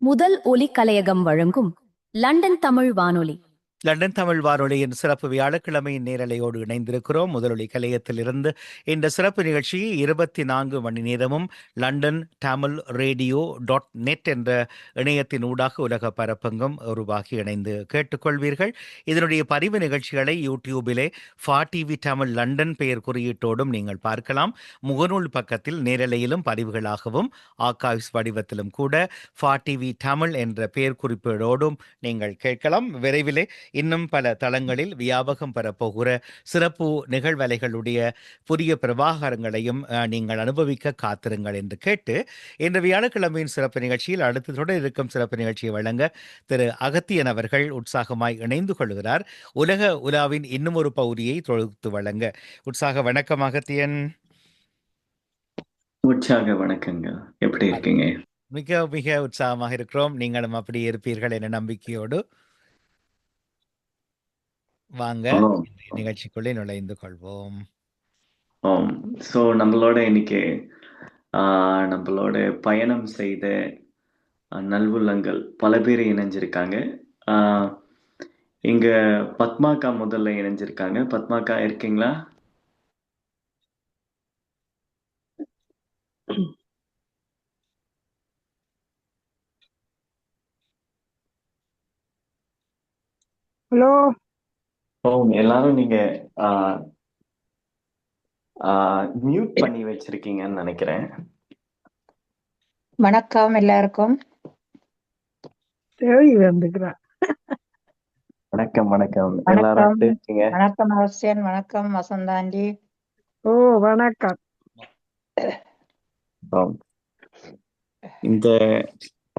முதல் ஒலி கலையகம் வழங்கும் லண்டன் தமிழ் வானொலி. லண்டன் தமிழ் வானொலியின் சிறப்பு வியாழக்கிழமையின் நேரலையோடு இணைந்திருக்கிறோம். முதலொலி கலையத்திலிருந்து இந்த சிறப்பு நிகழ்ச்சியை 24 மணி நேரமும் லண்டன் தமிழ் ரேடியோ .net என்ற இணையத்தின் ஊடாக உலக பரப்பெங்கும் உருவாகி இணைந்து கேட்டுக்கொள்வீர்கள். இதனுடைய பதிவு நிகழ்ச்சிகளை யூடியூபிலே டிவி தமிழ் லண்டன் பெயர் குறியீட்டோடும் நீங்கள் பார்க்கலாம். முகநூல் பக்கத்தில் நேரலையிலும் பதிவுகளாகவும் ஆர்கைவ்ஸ் வடிவத்திலும் கூட டிவி தமிழ் என்ற பெயர் குறிப்பீடோடும் நீங்கள் கேட்கலாம். விரைவிலே இன்னும் பல தளங்களில் வியாபகம் பெறப்போகிற சிறப்பு நிகழ்வலைகளுடைய புதிய பிரபாகரங்களையும் நீங்கள் அனுபவிக்க காத்திருங்கள் என்று கேட்டு, இந்த வியாழக்கிழமையின் சிறப்பு நிகழ்ச்சியில் அடுத்து தொடர் இருக்கும் சிறப்பு நிகழ்ச்சியை வழங்க திரு அகத்தியன் அவர்கள் உற்சாகமாய் இணைந்து கொள்கிறார். உலக உலாவின் இன்னும் ஒரு பகுதியை தொகுத்து வழங்க. உற்சாக வணக்கம் அகத்தியன். உற்சாக வணக்கங்க. எப்படி இருக்கீங்க? மிக மிக உற்சாகமாக இருக்கிறோம். நீங்களும் அப்படி இருப்பீர்கள் என நம்பிக்கையோடு வாங்க நிகழ்ச்சிக்குள்ளே நுழைந்து கொள்வோம். ஸோ நம்மளோட இன்னைக்கு நம்மளோட பயணம் செய்த நல்வுள்ளங்கள் பல பேர் இணைஞ்சிருக்காங்க. இங்க பத்மாக்கா முதல்ல இணைஞ்சிருக்காங்க. பத்மாக்கா இருக்கீங்களா? ஹலோ. எல்லாரும் நீங்க மியூட் பண்ணி வச்சிருக்கீங்கன்னு நினைக்கிறேன். வணக்கம் எல்லாருக்கும். வணக்கம் வணக்கம் எல்லாரும் இருக்கீங்க. வணக்கம் ஹர்ஷன், வணக்கம் வசந்தாண்டி. ஓ வணக்கம். இந்த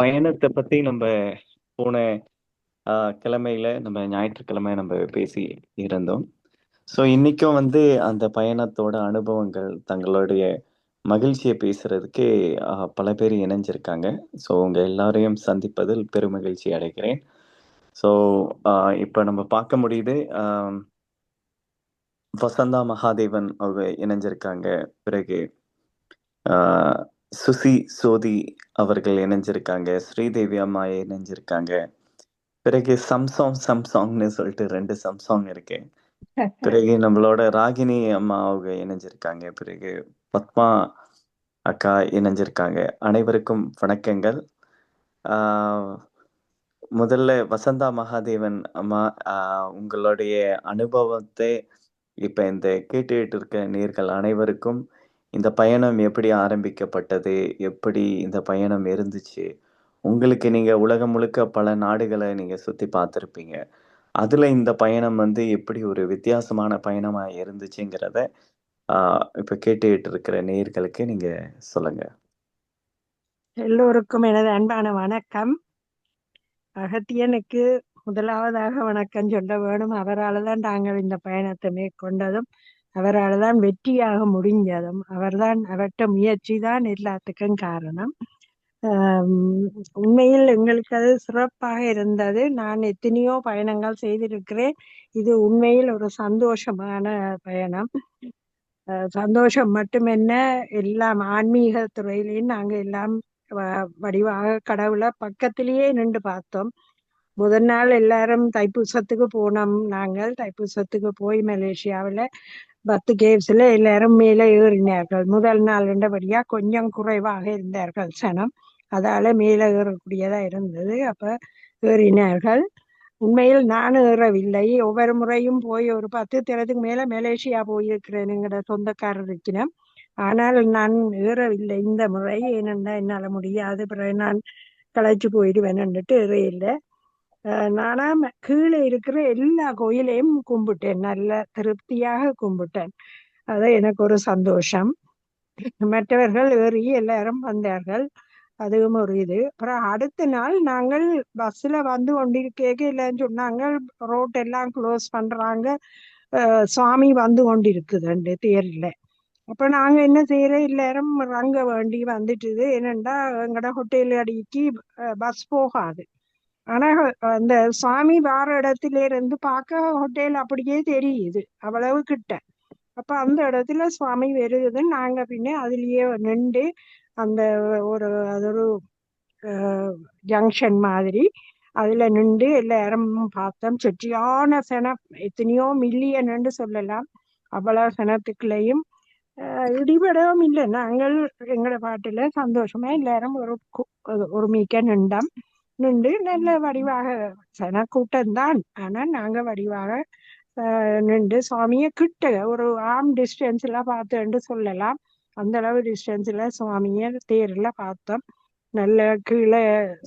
பயணத்தை பத்தி நம்ம போன கிழமையில நம்ம ஞாயிற்றுக்கிழமை நம்ம பேசி இருந்தோம். ஸோ இன்னைக்கும் அந்த பயணத்தோட அனுபவங்கள் தங்களுடைய மகிழ்ச்சியை பேசுறதுக்கு பல பேர் இணைஞ்சிருக்காங்க. ஸோ உங்க எல்லாரையும் சந்திப்பதில் பெருமகிழ்ச்சி அடைகிறேன். ஸோ இப்போ நம்ம பார்க்க முடியுது, வசந்தா மகாதேவன் அவங்க இணைஞ்சிருக்காங்க. பிறகு சுசி சோதி அவர்கள் இணைஞ்சிருக்காங்க. ஸ்ரீதேவி அம்மா இணைஞ்சிருக்காங்க. பிறகு சம்சாங்னு சொல்லிட்டு 2 சம்சாங் இருக்கு. பிறகு நம்மளோட ராகினி அம்மா அவங்க இணைஞ்சிருக்காங்க. பிறகு பத்மா அக்கா இணைஞ்சிருக்காங்க. அனைவருக்கும் வணக்கங்கள். முதல்ல வசந்தா மகாதேவன் அம்மா, உங்களுடைய அனுபவத்தை இப்ப இந்த கேட்டுட்டு இருக்க நேர்கள் அனைவருக்கும் இந்த பயணம் எப்படி ஆரம்பிக்கப்பட்டது, எப்படி இந்த பயணம் இருந்துச்சு, உங்களுக்கு நீங்க உலகம் முழுக்க பல நாடுகளை நீங்க சுத்தி பார்த்துருப்பீங்க, அதுல இந்த பயணம் எப்படி ஒரு வித்தியாசமான பயணமா இருந்துச்சுங்கிறத இப்ப கேட்டுட்டு இருக்கிற நேயர்களுக்கு நீங்க சொல்லுங்க. எல்லோருக்கும் எனது அன்பான வணக்கம். அகத்தியனுக்கு முதலாவதாக வணக்கம் சொல்ல வேணும். அவரால் தான் நாங்கள் இந்த பயணத்தை மேற்கொண்டதும், அவரால் தான் வெற்றியாக முடிஞ்சதும், அவர்கிட்ட முயற்சி தான் எல்லாத்துக்கும் காரணம். உண்மையில் எங்களுக்கு அது சிறப்பாக இருந்தது. நான் எத்தனையோ பயணங்கள் செய்திருக்கிறேன். இது உண்மையில் ஒரு சந்தோஷமான பயணம். சந்தோஷம் மட்டுமென்ன, எல்லாம் ஆன்மீக துறையிலையும் நாங்கள் எல்லாம் வடிவாக கடவுளை பக்கத்திலேயே நின்று பார்த்தோம். முதல் நாள் எல்லாரும் தைப்பூசத்துக்கு போனோம். நாங்கள் தைப்பூசத்துக்கு போய் மலேசியாவில் 10 கேவ்ஸ்ல எல்லாரும் மேலே ஏறினார்கள். முதல் நாள் என்றபடியா கொஞ்சம் குறைவாக இருந்தார்கள் சனம், அதால மேலே ஏறக்கூடியதா இருந்தது. அப்ப ஏறினார்கள். உண்மையில் நான் ஏறவில்லை. ஒவ்வொரு முறையும் போய் ஒரு 10 தினத்துக்கு மேல மலேசியா போயிருக்கிறேன் எங்களோட சொந்தக்காரருக்கினம். ஆனால் நான் ஏறவில்லை இந்த முறை. ஏனென்றா என்னால முடியாது, பிறகு நான் களைச்சு போயிடுவேன்னுட்டு ஏறையில்லை. நானா கீழே இருக்கிற எல்லா கோயிலையும் கும்பிட்டேன், நல்ல திருப்தியாக கும்பிட்டேன். அது எனக்கு ஒரு சந்தோஷம். மற்றவர்கள் ஏறி எல்லாரும் வந்தார்கள், அதுவும் ஒரு இது. அப்புறம் அடுத்த நாள் நாங்கள் பஸ்ல வந்து கொண்டிருக்க இல்லைன்னு சொன்னாங்க, ரோட் எல்லாம் க்ளோஸ் பண்றாங்க, சுவாமி வந்து கொண்டிருக்குதுண்டு தேர்ல. அப்ப நாங்க என்ன செய்யறோம், எல்லாரும் ரங்க வேண்டி வந்துட்டுது. என்னண்டா எங்கட ஹோட்டல் அடிக்கு பஸ் போகாது. ஆனா அந்த சுவாமி வார இடத்துல இருந்து பார்க்க ஹோட்டல் அப்படியே தெரியுது, அவ்வளவு கிட்ட. அப்ப அந்த இடத்துல சுவாமி வருது. நாங்க பின்ன அதுலயே நின்று அந்த அது ஒரு ஜங்ஷன் மாதிரி அதுல நின்று எல்லாரும் பார்த்தோம். சுற்றியான சனம், எத்தனையோ மில்லியன் சொல்லலாம். அவ்வளவு சனத்துக்குள்ளேயும் இடிபடவும் இல்லை. நாங்கள் எங்களோட பாட்டுல சந்தோஷமா எல்லாரும் ஒரு மிக்க நின்று நல்ல வடிவாக சன கூட்டம்தான். ஆனா நாங்க வடிவாக நின்று சுவாமியை கிட்ட ஒரு ஆர்ம் டிஸ்டன்ஸ்ல பார்த்தேன்னு சொல்லலாம். அந்த அளவு டிஸ்டன்ஸ்ல சுவாமியை தேர்ல பார்த்தோம். நல்ல கீழே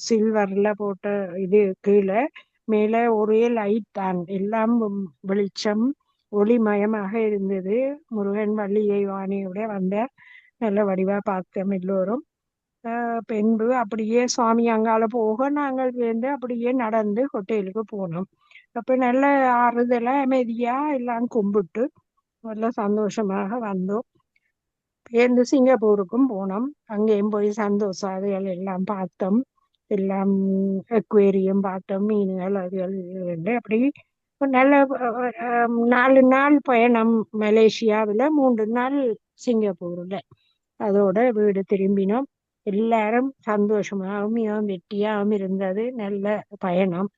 சில்வர்ல போட்ட இது கீழே மேலே ஒரே லைட் தான், எல்லாம் வெளிச்சம் ஒளிமயமாக இருந்தது. முருகன் வள்ளியை வாணியோட வந்த நல்ல வடிவா பார்த்தோம் எல்லோரும். பின்பு அப்படியே சுவாமி அங்கால போக நாங்கள் வந்து அப்படியே நடந்து ஹோட்டலுக்கு போனோம். அப்ப நல்ல ஆறுதலா அமைதியா எல்லாம் கும்பிட்டு நல்ல சந்தோஷமாக வந்தோம். பேருந்து சிங்கப்பூருக்கும் போனோம். அங்கேயும் போய் சந்தோஷாதிகள் எல்லாம் பார்த்தோம். எல்லாம் அக்வேரியம் பார்த்தோம், மீன்கள் அதுகள் இருந்து அப்படி ஒரு நல்ல 4 நாள் பயணம் மலேசியாவில், 3 நாள் சிங்கப்பூர்ல. அதோட வீடு திரும்பினோம். எல்லாரும் சந்தோஷமாகவும் மிகவும் வெற்றியாகவும் இருந்தது. நல்ல பயணம்.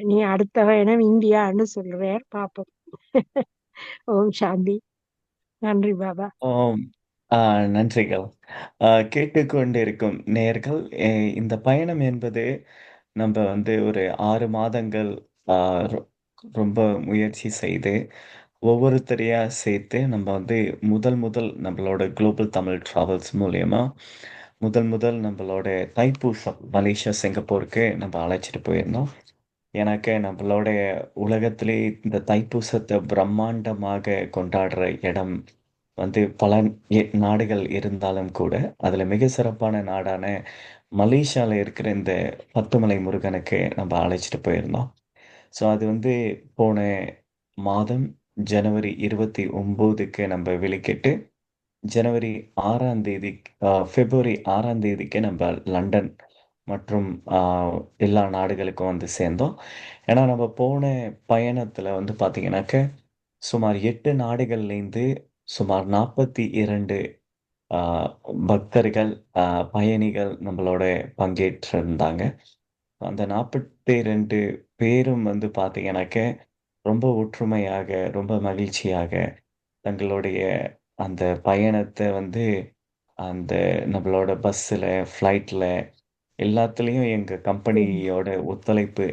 நீ அடுத்த பயணம் இந்தியான்னு சொல்றார், பார்ப்போம். ஓம் சாந்தி. நன்றி பாபா. ஓம் நன்றிகள். கேட்டுக்கொண்டிருக்கும் நேயர்கள், இந்த பயணம் என்பது நம்ம வந்து ஒரு 6 மாதங்கள் ஆ, ரொ- ரொம்ப முயற்சி செய்து ஒவ்வொருத்தரையா சேர்த்து நம்ம வந்து முதல் நம்மளோட குளோபல் தமிழ் டிராவல்ஸ் மூலியமா முதல் நம்மளோட தைப்பூசம் மலேசியா சிங்கப்பூருக்கு நம்ம அழைச்சிட்டு போயிருந்தோம். எனக்கு நம்மளோட உலகத்திலே இந்த தைப்பூசத்தை பிரம்மாண்டமாக கொண்டாடுற இடம் வந்து பல நாடுகள் இருந்தாலும் கூட அதுல மிக சிறப்பான நாடான மலேசியால இருக்கிற இந்த பத்துமலை முருகனுக்கு நம்ம அழைச்சிட்டு போயிருந்தோம். ஸோ அது வந்து போன மாதம் ஜனவரி 29க்கு நம்ம வெளிக்கிட்டு ஜனவரி 6ஆம் தேதி பிப்ரவரி 6ஆம் தேதிக்கு நம்ம லண்டன் மற்றும் எல்லா நாடுகளுக்கும் வந்து சேர்ந்தோம். ஏன்னா நம்ம போன பயணத்துல வந்து பார்த்தீங்கன்னாக்க சுமார் 8 நாடுகள்லேருந்து சுமார் 42 ஆஹ், பக்தர்கள், பயணிகள் நம்மளோட பங்கேற்றிருந்தாங்க. அந்த 42 பேரும் வந்து பார்த்தீங்கன்னாக்க ரொம்ப ஒற்றுமையாக, ரொம்ப மகிழ்ச்சியாக தங்களுடைய அந்த பயணத்தை வந்து அந்த நம்மளோட பஸ்ஸில், ஃப்ளைட்டில் எல்லாத்துலேயும் எங்கள் கம்பெனியோட ஒத்துழைப்பு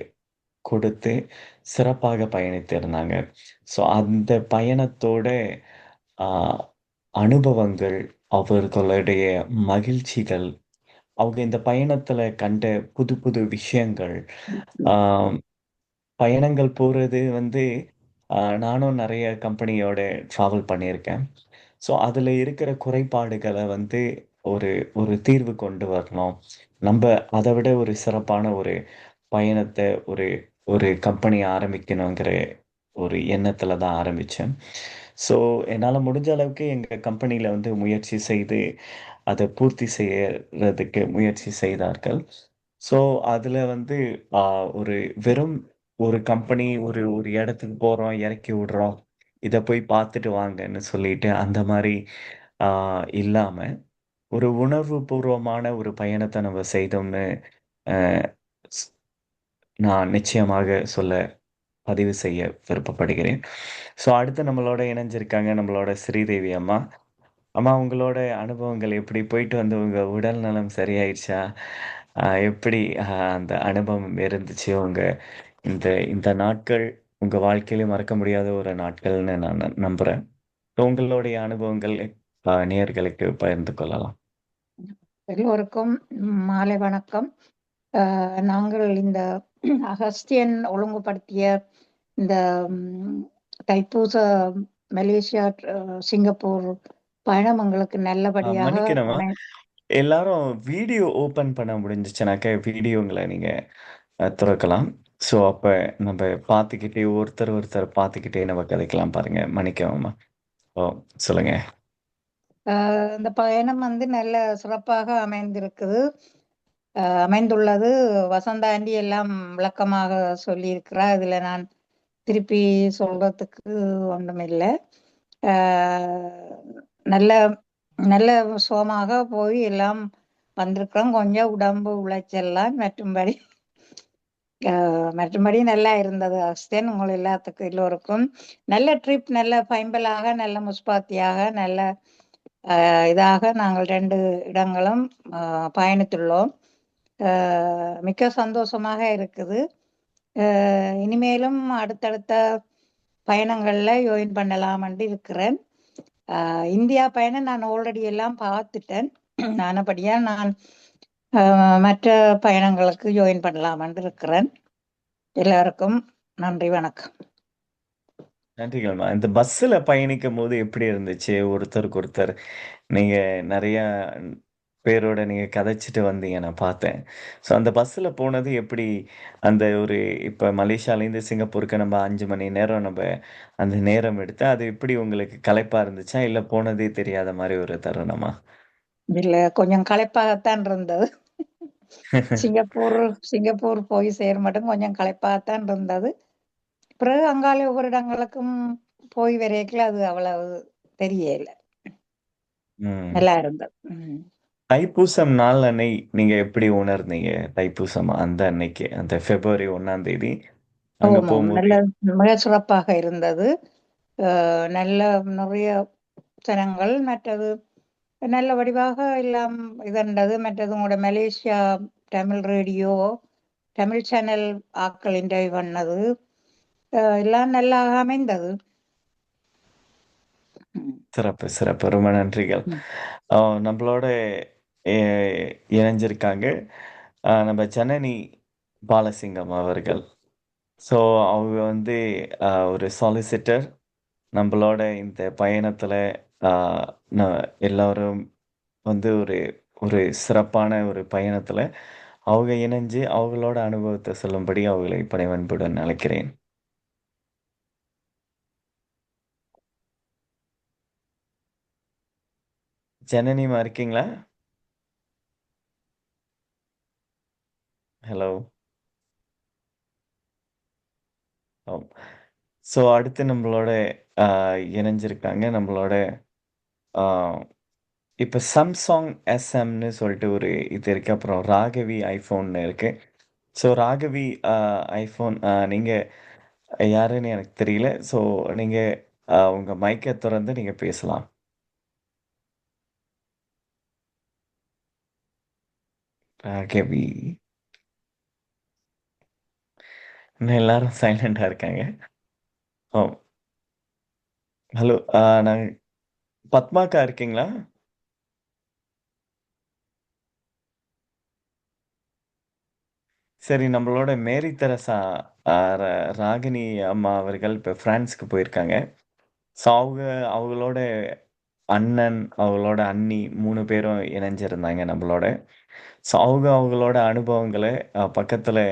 கொடுத்து சிறப்பாக பயணித்திருந்தாங்க. ஸோ அந்த பயணத்தோட ஆ, அனுபவங்கள், அவர்களுடைய மகிழ்ச்சிகள், அவங்க இந்த பயணத்துல கண்ட புது புது விஷயங்கள், ஆ, பயணங்கள் போறது வந்து நானும் நிறைய கம்பெனியோட ட்ராவல் பண்ணியிருக்கேன். ஸோ அதில் இருக்கிற குறைபாடுகளை வந்து ஒரு ஒரு தீர்வு கொண்டு வரணும். நம்ம அதை விட ஒரு சிறப்பான ஒரு பயணத்தை ஒரு ஒரு கம்பெனி ஆரம்பிக்கணுங்கிற ஒரு எண்ணத்துல தான் ஆரம்பிச்சேன். ஸோ என்னால முடிஞ்ச அளவுக்கு எங்க கம்பெனியில வந்து முயற்சி செய்து அதை பூர்த்தி செய்யறதுக்கு முயற்சி செய்தார்கள். ஸோ அதுல வந்து ஒரு வெறும் ஒரு கம்பெனி ஒரு ஒரு இடத்துக்கு போறோம், இறக்கி விடுறோம், இதை போய் பார்த்துட்டு வாங்கன்னு சொல்லிட்டு அந்த மாதிரி இல்லாம ஒரு உணர்வு பூர்வமான ஒரு பயணத்தை நம்ம செய்தோம்னு அஹ், ஸ்- நான் நிச்சயமாக சொல்ல பதிவு செய்ய விருப்பப்படுகிறேன். ஸோ அடுத்து நம்மளோட இணைஞ்சிருக்காங்க நம்மளோட ஸ்ரீதேவி அம்மா. அம்மா, உங்களோட அனுபவங்கள் எப்படி? போயிட்டு வந்து உங்க உடல் நலம் சரியாயிடுச்சா? எப்படி அந்த அனுபவம் இருந்துச்சு? உங்க இந்த இந்த நாட்கள் உங்க வாழ்க்கையில மறக்க முடியாத ஒரு நாட்கள்னு நான் நம்புறேன். உங்களுடைய அனுபவங்கள் நேயர்களுக்கு பகிர்ந்து கொள்ளலாம். எல்லோருக்கும் மாலை வணக்கம். நாங்கள் இந்த அகஸ்தியன் ஒழுங்குபடுத்திய இந்த தைப்பூச மலேசியா சிங்கப்பூர் பயணம் எங்களுக்கு நல்லபடியாக மன்னிக்கணுமா, எல்லாரும் வீடியோ ஓபன் பண்ண முடிஞ்சிச்சுனாக்க வீடியோங்களை நீங்க துறக்கலாம். ஸோ அப்ப நம்ம பார்த்துக்கிட்டே ஒருத்தர் ஒருத்தர் பார்த்துக்கிட்டே நம்ம கதைக்கலாம். பாருங்க, மன்னிக்கணுமா. ஓ, சொல்லுங்க. இந்த பயணம் வந்து நல்ல சிறப்பாக அமைந்துள்ளது. வசந்தா ஆண்டி எல்லாம் விளக்கமாக சொல்லியிருக்கிறா. இதுல நான் திருப்பி சொல்றதுக்கு ஒன்றுமில்லை. நல்ல நல்ல சுகமாக போய் எல்லாம் வந்திருக்கிறோம். கொஞ்சம் உடம்பு உளைச்சல்லாம் மற்றும்படி நல்லா இருந்தது. அஸ்தன் உங்கள் எல்லாத்துக்கும் எல்லோருக்கும் நல்ல ட்ரிப், நல்ல பைம்பலாக, நல்ல முஸ்பாத்தியாக, நல்ல இதாக நாங்கள் 2 இடங்களும் பயணித்துள்ளோம். மிக்க சந்தோஷமாக இருக்குது. இனிமேலும் அடுத்தடுத்த பயணங்கள்ல ஜாயின் பண்ணலாம்னு இருக்கிறேன். இந்தியா பயணம் நான் ஆல்ரெடி எல்லாம் பார்த்துட்டேன். ஆனபடியா நான் மற்ற பயணங்களுக்கு ஜாயின் பண்ணலாம்னு இருக்கிறேன். எல்லாருக்கும் நன்றி, வணக்கம். நன்றிகள்மா. இந்த பஸ்ஸில் பயணிக்கும் போது எப்படி இருந்துச்சு? ஒருத்தருக்கு ஒருத்தர் நீங்கள் நிறையா பேரோட நீங்கள் கதைச்சிட்டு வந்தீங்க, நான் பார்த்தேன். ஸோ அந்த பஸ்ஸில் போனது எப்படி? அந்த ஒரு இப்போ மலேசியாலேருந்து சிங்கப்பூருக்கு நம்ம 5 மணி நேரம் நம்ம அந்த நேரம் எடுத்து அது எப்படி உங்களுக்கு களைப்பாக இருந்துச்சா, இல்லை போனதே தெரியாத மாதிரி ஒரு தருணமா? இதுல கொஞ்சம் களைப்பாகத்தான் இருந்தது. சிங்கப்பூர் போய் சேர மட்டும் கொஞ்சம் களைப்பாகத்தான் இருந்தது. பிறகு அங்காலே ஒவ்வொரு இடங்களுக்கும் போய் வரைக்கல அது அவ்வளவு தெரியல. நல்லா இருந்தது. தைப்பூசம் நாள் அன்னை நீங்க எப்படி உணர்ந்தீங்க? தைப்பூசம் அந்த அன்னைக்கு, அந்த பிப்ரவரி 1ஆம் தேதி அங்க போகும்போது நல்ல மிக சிறப்பாக இருந்தது. நல்ல நிறைய ஜனங்கள், மற்றது நல்ல வடிவாக எல்லாம் இதண்டது. மற்றது உங்களோட Malaysia Tamil radio, Tamil channel ஆக்கள் இன்டர்வியூ பண்ணது எல்லாம் நல்லா அமைந்தது. சிறப்பு சிறப்பு, ரொம்ப நன்றிகள். நம்மளோட இணைஞ்சிருக்காங்க நம்ம ஜனனி பாலசிங்கம் அவர்கள். ஸோ அவங்க வந்து ஒரு சாலிசிட்டர். நம்மளோட இந்த பயணத்தில் எல்லாரும் வந்து ஒரு ஒரு சிறப்பான ஒரு பயணத்தில் அவங்க இணைஞ்சு அவங்களோட அனுபவத்தை சொல்லும்படி அவங்களை பணிவன்புடன் அழைக்கிறேன். ஜனனிமா இருக்கீங்களா? ஹலோ. ஸோ அடுத்து நம்மளோட இணைஞ்சிருக்காங்க நம்மளோட இப்போ சாம்சங் எஸ்எம்னு சொல்லிட்டு ஒரு இது இருக்குது. அப்புறம் ராகவி ஐஃபோன்னு இருக்குது. ஸோ ராகவி ஐஃபோன் நீங்கள் யாருன்னு எனக்கு தெரியல. ஸோ நீங்கள் உங்கள் மைக்கை திறந்து நீங்கள் பேசலாம். ராகவி இன்னும் எல்லாரும் சைலண்டாக இருக்காங்க. ஓ, ஹலோ. நாங்கள் பத்மாக்கா இருக்கீங்களா? சரி, நம்மளோட மேரி தெரசா ராகினி அம்மா அவர்கள் இப்போ ஃப்ரான்ஸ்க்கு போயிருக்காங்க. ஸோ அவங்களோட அண்ணன், அவங்களோட அண்ணி 3 பேரும் இணைஞ்சிருந்தாங்க நம்மளோட. ஸோ அவங்களோட அனுபவங்களை பக்கத்தில்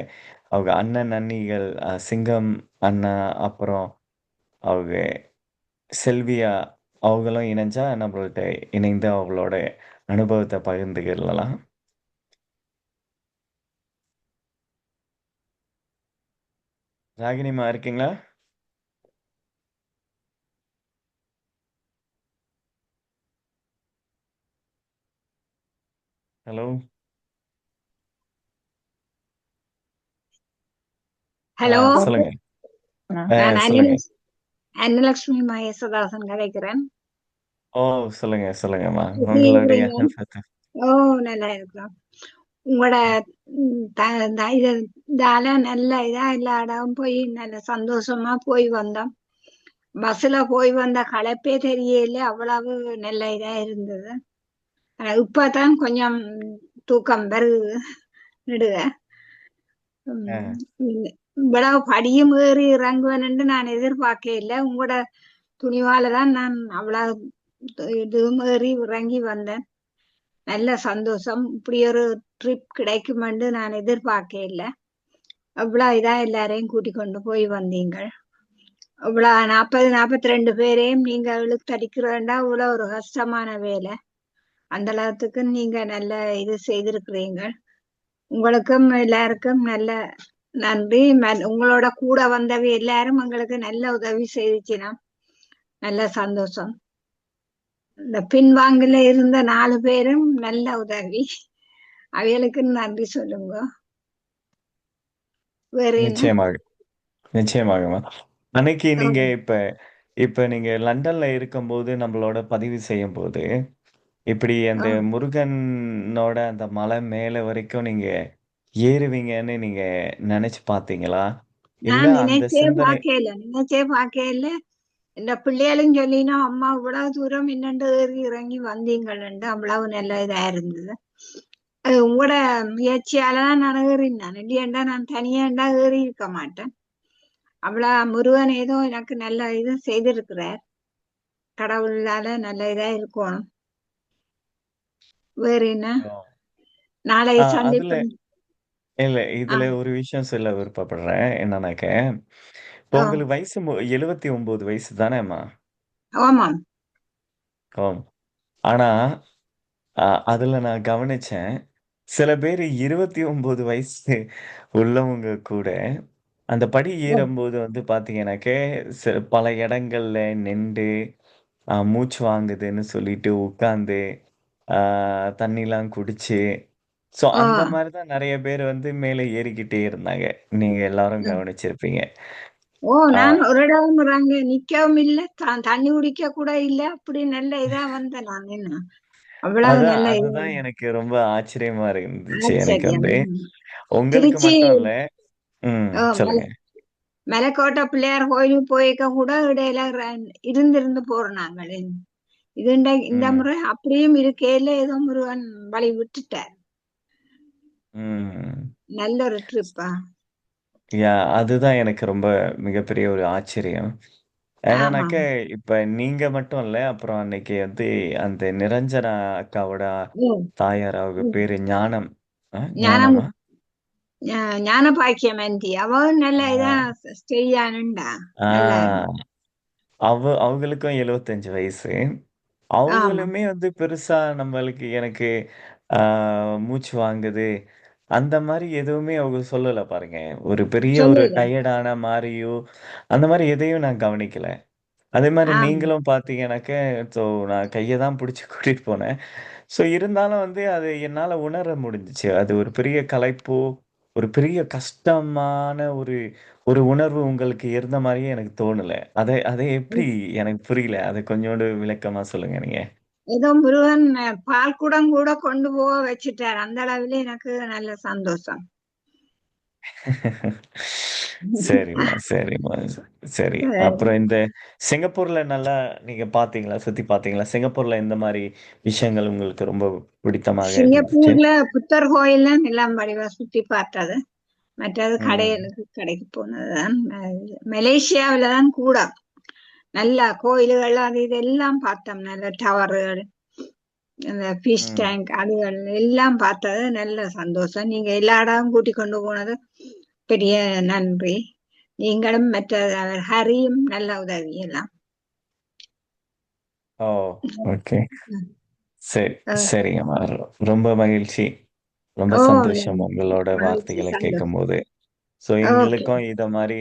அவங்க அண்ணன் அண்ணிகள் சிங்கம் அண்ணா, அப்புறம் அவங்க செல்வியா அவங்களும் இணைஞ்சா நம்மள்ட்ட இணைந்து அவங்களோட அனுபவத்தை பகிர்ந்துக்கலாம். ராகினிமா இருக்கீங்களா? ஹலோ. ஹலோ, சொல்லுங்க. நான் சொல்லுங்க. அன்னலட்சுமி மகேசதாசன் கதைக்கிறேன். ஓ, சொல்லுங்க சொல்லுங்கம்மா எப்படி உங்களுடைய இருக்கிறீங்க? அனுபவத்தை. ஓ, நல்லா இருக்கிறோம். உங்களோட இதால நல்ல இதா எல்லா இடம் போய் நல்ல சந்தோஷமா போய் வந்தோம். பஸ்ல போய் வந்த களைப்பே தெரியல, அவ்வளவு நல்ல இதா இருந்தது. இப்பதான் கொஞ்சம் தூக்கம் வருது நடுக. இவ்வளவு படியும் ஏறி இறங்குவேன்னு நான் எதிர்பார்க்க இல்லை. உங்களோட துணிவாலதான் நான் அவ்வளவு இதுவும் ஏறி இறங்கி வந்தேன். நல்ல சந்தோஷம். இப்படி ஒரு ட்ரிப் கிடைக்குமென்று நான் எதிர்பார்க்க இல்லை. அவ்வளவு இதா எல்லாரையும் கூட்டிக் கொண்டு போய் வந்தீங்க. இவ்வளவு 42 பேரையும் நீங்க இழுத்தடிக்கிறேன்டா இவ்வளவு ஒரு கஷ்டமான வேலை. அந்த அளவுக்கு நீங்க நல்ல இது செய்திருக்கிறீங்க. உங்களுக்கும் எல்லாருக்கும் நல்ல நன்றி. உங்களோட கூட வந்தவை எல்லாரும் எங்களுக்கு நல்ல உதவி செய்துச்சுனா நல்ல சந்தோஷம். இந்த பின்வாங்கல இருந்த 4 பேரும் நல்ல உதவி. அவைகளுக்கு நன்றி சொல்லுங்க. வேற என்ன? நிச்சயமாக, நிச்சயமாகம்மா. அன்னைக்கு நீங்க ஆம். இப்ப இப்ப நீங்க லண்டன்ல இருக்கும்போது நம்மளோட பதிவு செய்யும்போது, இப்படி அந்த ஆம். முருகனோட அந்த மலை மேல வரைக்கும் நீங்க ஏறுவீங்கன்னு நீங்க நினைச்சு பார்த்தீங்களா? இல்ல நான் அந்த நினைச்சே சிந்தனை பார்க்கல. இந்த பிள்ளைகளும் சொல்லினா அம்மா இவ்வளவு தூரம் என்னண்டு ஏறி இறங்கி வந்தீங்கள்ண்டு அவ்வளவு நல்ல இதா இருந்தது. அது உங்களோட முயற்சியால தான் நான் ஏறினேன். இல்லையாண்டா நான் தனியாண்டா ஏறி இருக்க மாட்டேன். அவ்வளவு முருகன் ஏதோ எனக்கு நல்ல இது செய்திருக்கிறார். கடவுளால நல்ல இதா இருக்கணும். வேற என்ன? ஓ. நாளை அதுல சந்திப்போம். இல்ல ஆ, இதுல ஒரு விஷயம் சொல்ல விருப்பப்படுறேன். என்னன்னாக்க, இப்போ ஆ, உங்களுக்கு வயசு 79 வயசு தானேம்மா? ஆமாம். ஆம். ஆனா, அதுல நான் கவனிச்சேன். சில பேரு 29 வயசு உள்ளவங்க கூட, அந்த படி ஓ, ஏறும்போது வந்து பார்த்தீங்கன்னாக்க, பல இடங்கள்ல நின்டு, மூச்சு வாங்குதுன்னு சொல்லிட்டு உட்கார்ந்து, ஆ தண்ணிலாம் குடிச்சு, ஸோ ஓ, அந்த மாரி தான் நெறைய பேர் வந்து மேல ஏறிக்கிட்டே இருந்தாங்க. நீங்க எல்லாரும் ம். கவனிச்சிருப்பீங்க. ஓ, ஆ நான் ஒரு இடம் அங்க நிக்கவும் இல்ல, தண்ணி குடிக்க கூட இல்ல. அப்படி நல்ல இதா வந்தேன் நான் என்ன. அவ்வளவு நல்ல இது. அதுதான் எனக்கு ரொம்ப ஆச்சரியமா இருந்துச்சு எனக்கு ஆச்சரியம். வந்து. உங்களுக்கு திருச்சி மட்டும் இல்ல. மலை சொல்லுங்க. மலைக்கோட்டை பிள்ளையார் கோயிலுக்கு போயிருக்க கூட இடையில இருந்திருந்து போறோம் நாங்கள். இது இந்த ம், முறை அப்படியும் இருக்கையில ஏதோ முருகன் வழி விட்டுட்டார். ம். நல்ல ஒரு ட்ரிப்பா. அதுதான் எனக்கு ரொம்ப மிகப்பெரிய ஒரு ஆச்சரியம். ஆமா. என்னன்னாக்க, இப்ப நீங்க மட்டும் இல்ல, அப்புறம் அன்னைக்கு வந்து அந்த நிரஞ்சனா அக்காவோட ம், தாயார் அவங்க ம். பேரு ஞானம். ஞானம் ஞானமா? ஞான பாக்கியம் ஆன்டி அவன் நல்ல இதா ஆ, செய்யானுண்டா. நல்லா ஆ. அவங்களுக்கும் 75 வயசு. ஆமா. அவங்களுமே வந்து பெருசா நம்மளுக்கு எனக்கு ஆ மூச்சு வாங்குது, அந்த மாரி எதுவுமே அவங்க சொல்லல பாருங்க. ஒரு பெரிய ஒரு சொல்லல. டயர்டான மாரியோ, அந்த மாரி எதையும் நான் கவனிக்கல. அதே மாரி ஆமா. நீங்களும் பார்த்தீங்கன்னாக்க, ஸோ நான் கைய தான் புடிச்சு கூட்டிட்டு போனேன். ஸோ இருந்தாலும் வந்து அது என்னால உணர முடிஞ்சுச்சு. அது ஒரு பெரிய களைப்போ, ஒரு பெரிய கஷ்டமான ஒரு ஒரு உணர்வு உங்களுக்கு இருந்த மாரியே எனக்கு தோணல. அத அத எப்படி எனக்கு புரியல. அத கொஞ்சோண்டு விளக்கமா சொல்லுங்க நீங்க. ஏதோ முருகன் பால் குடம் கூட கொண்டு போக வச்சுட்டார். அந்த அளவிலே எனக்கு நல்ல சந்தோஷம். சரிம்மா, சரிம்மா. சரி. சரி. அப்புறம் இந்த சிங்கப்பூர்ல நல்லா நீங்க பார்த்தீங்களா? சுத்தி பார்த்தீங்களா? சிங்கப்பூர்ல எந்த மாரி விஷயங்கள் உங்களுக்கு ரொம்ப பிடித்தமாக இருந்துச்சு? சிங்கப்பூர்ல புத்தர் கோயில் தான் எல்லாம் வடிவா சுத்தி பார்த்தது. மற்றது ம். கடைக்கு போனதுதான். மலேசியாவில தான் கூட நல்ல கோயில்கள் அது இது எல்லாம் பார்த்தோம். நல்ல டவர்கள், அந்த ஃபிஷ் ம். டேங்க் அதுகள் எல்லாம் பார்த்தது நல்ல சந்தோஷம். நீங்க எல்லா இடமும் கூட்டிக் கொண்டு போனது பெரிய நன்றி. நீங்களும் மற்ற அவர் ஹரியும் நல்ல உதவி எல்லாம். ஓ! ஓகே. சரி, அஹ் சரிங்கம்மா. ரொம்ப மகிழ்ச்சி. ரொம்ப ஓ, சந்தோஷம் உங்களோட மகிழ்ச்சி வார்த்தைகள சந்தோஷம். கேட்கும்போது. So okay. எங்களுக்கும் இத மாரி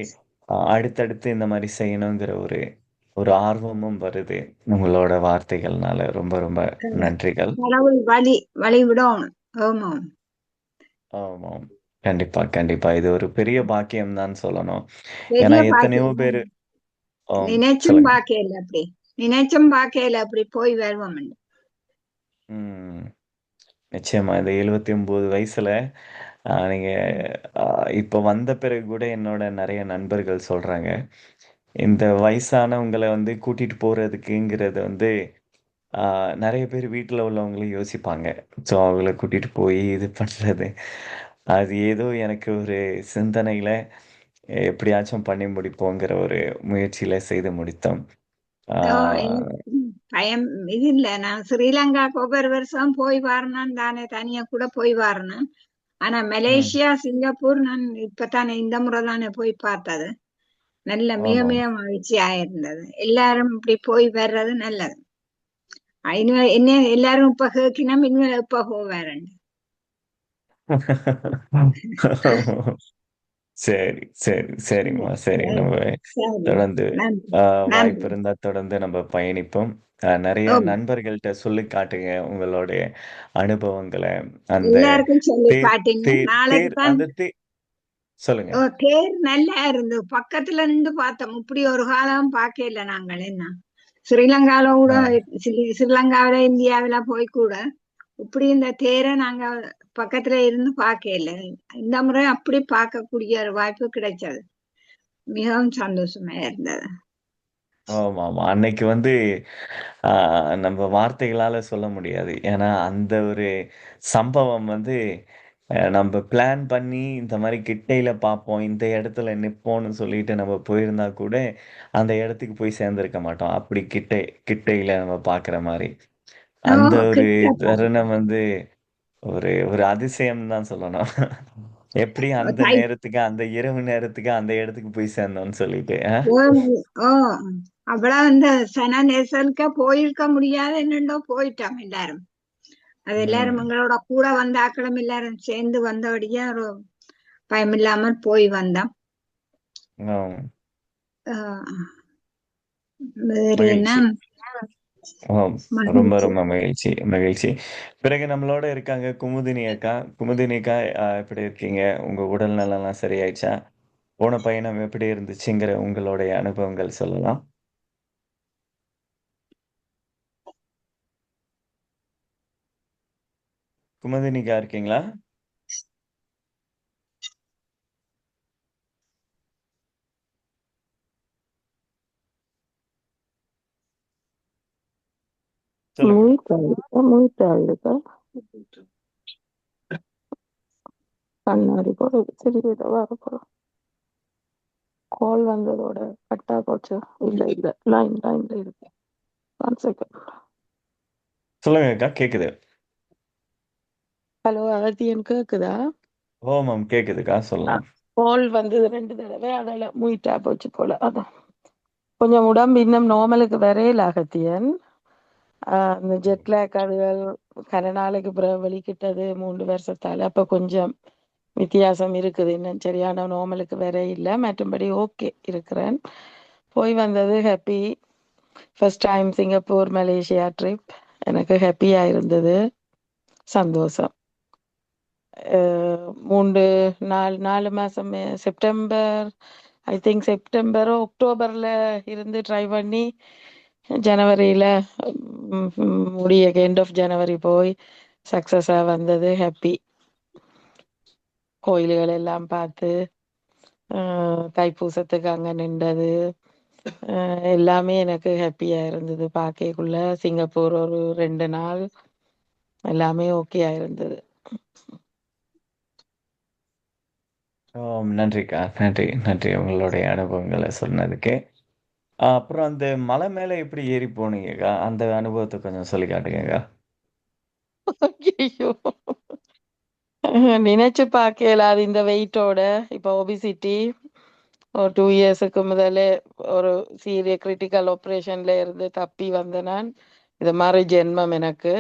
அடுத்தடுத்து இந்த மாரி செய்யணுங்கிற ஒரு ஒரு ஆர்வமும் வருது. உங்களோட வார்த்தைகள்னால. ரொம்ப ரொம்ப நன்றிகள். கடவுள் வழி வழி விடணும். ஆமாம். ஆமாம். கண்டிப்பா, கண்டிப்பா. இது ஒரு பெரிய பாக்கியம் தான் சொல்லணும். ஏன்னா பெரிய எத்தனையோ பாக்கியம். பேரு நினைச்சும் சொல்லுங்க. பார்க்கல அப்படி. நினைச்சும் பார்க்கல அப்படி போய் வருவோம். ம். நிச்சயமா. இந்த 79 வயசுல நீங்க அ இப்ப வந்த பிறகு கூட என்னோட நெறைய நண்பர்கள் சொல்றாங்க. இந்த வயசானவங்கள வந்து கூட்டிட்டு போறதுக்குங்கிறது வந்து ஆ நெறைய பேர் வீட்ல உள்ளவங்களும் யோசிப்பாங்க. ஸோ அவங்கள கூட்டிட்டு போய் இது பண்றது. அது ஏதோ எனக்கு ஒரு சிந்தனையில எப்படியாச்சும் பண்ணி முடிப்போங்கிற ஒரு முயற்சியில செய்து முடித்தோம். ஆ ஓ, எனக்கு பயம் இது இல்ல. நான் ஸ்ரீலங்காக்கு ஒவ்வொரு வருஷம் போய் வரணும் தானே, தனியா கூட போய் வரணும். ஆனா ம். மலேசியா, சிங்கப்பூர் நான் இப்பதானே இந்த முறை தானே போய் பார்த்தது. நல்ல மிக ஆமாம். மிக மகிழ்ச்சியா இருந்தது. எல்லாரும் இப்படி போய் வர்றது நல்லது. இனிமே என்ன எல்லாரும் இப்ப கேட்கணும், இனிமேல் எப்ப போவாருன்னு. சரி, சரி, சரிம்மா. சரி. சரி. நம்ம சரி. தொடர்ந்து நன்றி. வாய்ப்பு நன்றி. இருந்தா தொடர்ந்து நம்ம பயணிப்போம். நிறைய ஓ, நண்பர்கள்ட்ட சொல்லி காட்டுங்க உங்களுடைய அனுபவங்களை. அந்த எல்லாருக்கும் சொல்லி தேர் காட்டிங்க. தேர் நாளைக்கு தேர் தான். அந்த தே சொல்லுங்க. ஓ, தேர் நல்லா இருந்து பக்கத்துல நின்று பார்த்தோம். இப்படி ஒரு காலம் பார்க்கல நாங்கள். என்ன ஸ்ரீலங்காவில கூட, ஆ. ஸ்ரீலங்காவில இந்தியாவில போய் கூட இப்படி இந்த தேரை நாங்க பக்கத்துல இருந்து பார்க்கல. இந்த முறை அப்படி பார்க்கக்கூடிய ஒரு வாய்ப்பு கிடைச்சது. மிகவும் சந்தோஷமா இருந்தது. ஆமா ஆமா, அன்னைக்கு வந்து நம்ம வார்த்தைகளால சொல்ல முடியாது. ஏன்னா அந்த ஒரு சம்பவம் வந்து நம்ம பிளான் பண்ணி இந்த மாதிரி கிட்டையில பார்ப்போம், இந்த இடத்துல நிப்போம்னு சொல்லிட்டு நம்ம போயிருந்தா கூட அந்த இடத்துக்கு போய் சேர்ந்திருக்க மாட்டோம். அப்படி கிட்டையில நம்ம பார்க்குற மாதிரி ஓ, அந்த ஒரு கிட்ட தருணம் வந்து ஒரு ஒரு அதிசயம் தான் சொல்லணும். எப்படி அந்த தை நேரத்துக்கு, அந்த இரவு நேரத்துக்கு அந்த இடத்துக்கு போய் சேர்ந்தோம்னு சொல்லிட்டு. ஓ, ஓ, அவ்வளவு இந்த சன நெரிசலுக்க போயிருக்க முடியாது. என்னண்டோ போயிட்டோம் எல்லாரும். அது எல்லாரும் ம். எங்களோட கூட வந்த ஆக்களும் எல்லாரும் சேர்ந்து வந்தபடியா ஒரு பயமில்லாமல் போய் வந்தோம். ஆம். ஆஹ் வேறு என்ன? மகிழ்ச்சி. ஆம். ரொம்ப மகிழ்ச்சி. ரொம்ப மகிழ்ச்சி மகிழ்ச்சி. பிறகு நம்மளோட இருக்காங்க குமுதினி அக்கா. குமுதினி அக்கா, எப்படி இருக்கீங்க? உங்க உடல் நலம்லாம் சரியாயிடுச்சா? போன பயணம் எப்படி இருந்துச்சுங்கிற உங்களுடைய அனுபவங்கள் சொல்லலாம். குமுதினி அக்கா இருக்கீங்களா? சொல்லுங்க. மூத்தாளுக்கா கண்ணாடி போட சிறியதை வரப்போம். கால் வந்ததோட கட்டா போச்சு. இல்ல லைன்ல இருக்கு. 1 செகண்ட். சொல்லுங்க அக்கா, கேக்குது. ஹலோ ஆதியன் கேக்குதா? ஓ மேம், கேக்குதுக்கா, சொல்லலாம். கால் வந்தது 2 தடவை, அதால மூயிட்டா போச்சு போல. அதான் கொஞ்சம் உடம்பு இன்னும் நார்மலுக்கு வரையில அகத்தியன். அந்த ஜெட்லேக் அதுகள் கன நாளைக்கு பிறகு வெளிக்கிட்டது 3 வருஷத்தால. அப்ப கொஞ்சம் வித்தியாசம் இருக்குது. இன்னும் சரியான நார்மலுக்கு வேற இல்லை. மற்றும்படி ஓகே இருக்கிறேன். போய் வந்தது happy. First time Singapore Malaysia trip. எனக்கு ஹாப்பியா இருந்தது, சந்தோஷம். 4 மாசம் செப்டம்பர், ஐ திங்க் செப்டம்பரோ அக்டோபர்ல இருந்து ட்ரை பண்ணி ஜனவரியில முடிய எண்ட் ஆஃப் ஜனவரி போய் சக்சஸா வந்தது. ஹாப்பி. கோயில்கள் எல்லாம் பார்த்து தைப்பூசத்துக்கு அங்க நின்றது எல்லாமே எனக்கு ஹாப்பியா இருந்தது. பார்க்கக்குள்ள சிங்கப்பூர் ஒரு 2 நாள் எல்லாமே ஓகேயா இருந்தது. நன்றிக்கா, நன்றி நன்றி உங்களுடைய அனுபவங்களை சொன்னதுக்கு. அப்புறம் அந்த மலை மேல எப்படி ஏறி போனீங்கக்கா? அந்த அனுபவத்தை கொஞ்சம் சொல்லி காட்டுங்கக்கா. ஐயோ, நினைச்சு பார்க்கல. அது இந்த வெயிட்டோட இப்போ ஒபிசிட்டி ஒரு 2 இயர்ஸுக்கு முதலே ஒரு சீரிய கிரிட்டிக்கல் ஆப்ரேஷன்ல இருந்து தப்பி வந்த நான். இது மாதிரி ஜென்மம் எனக்கு.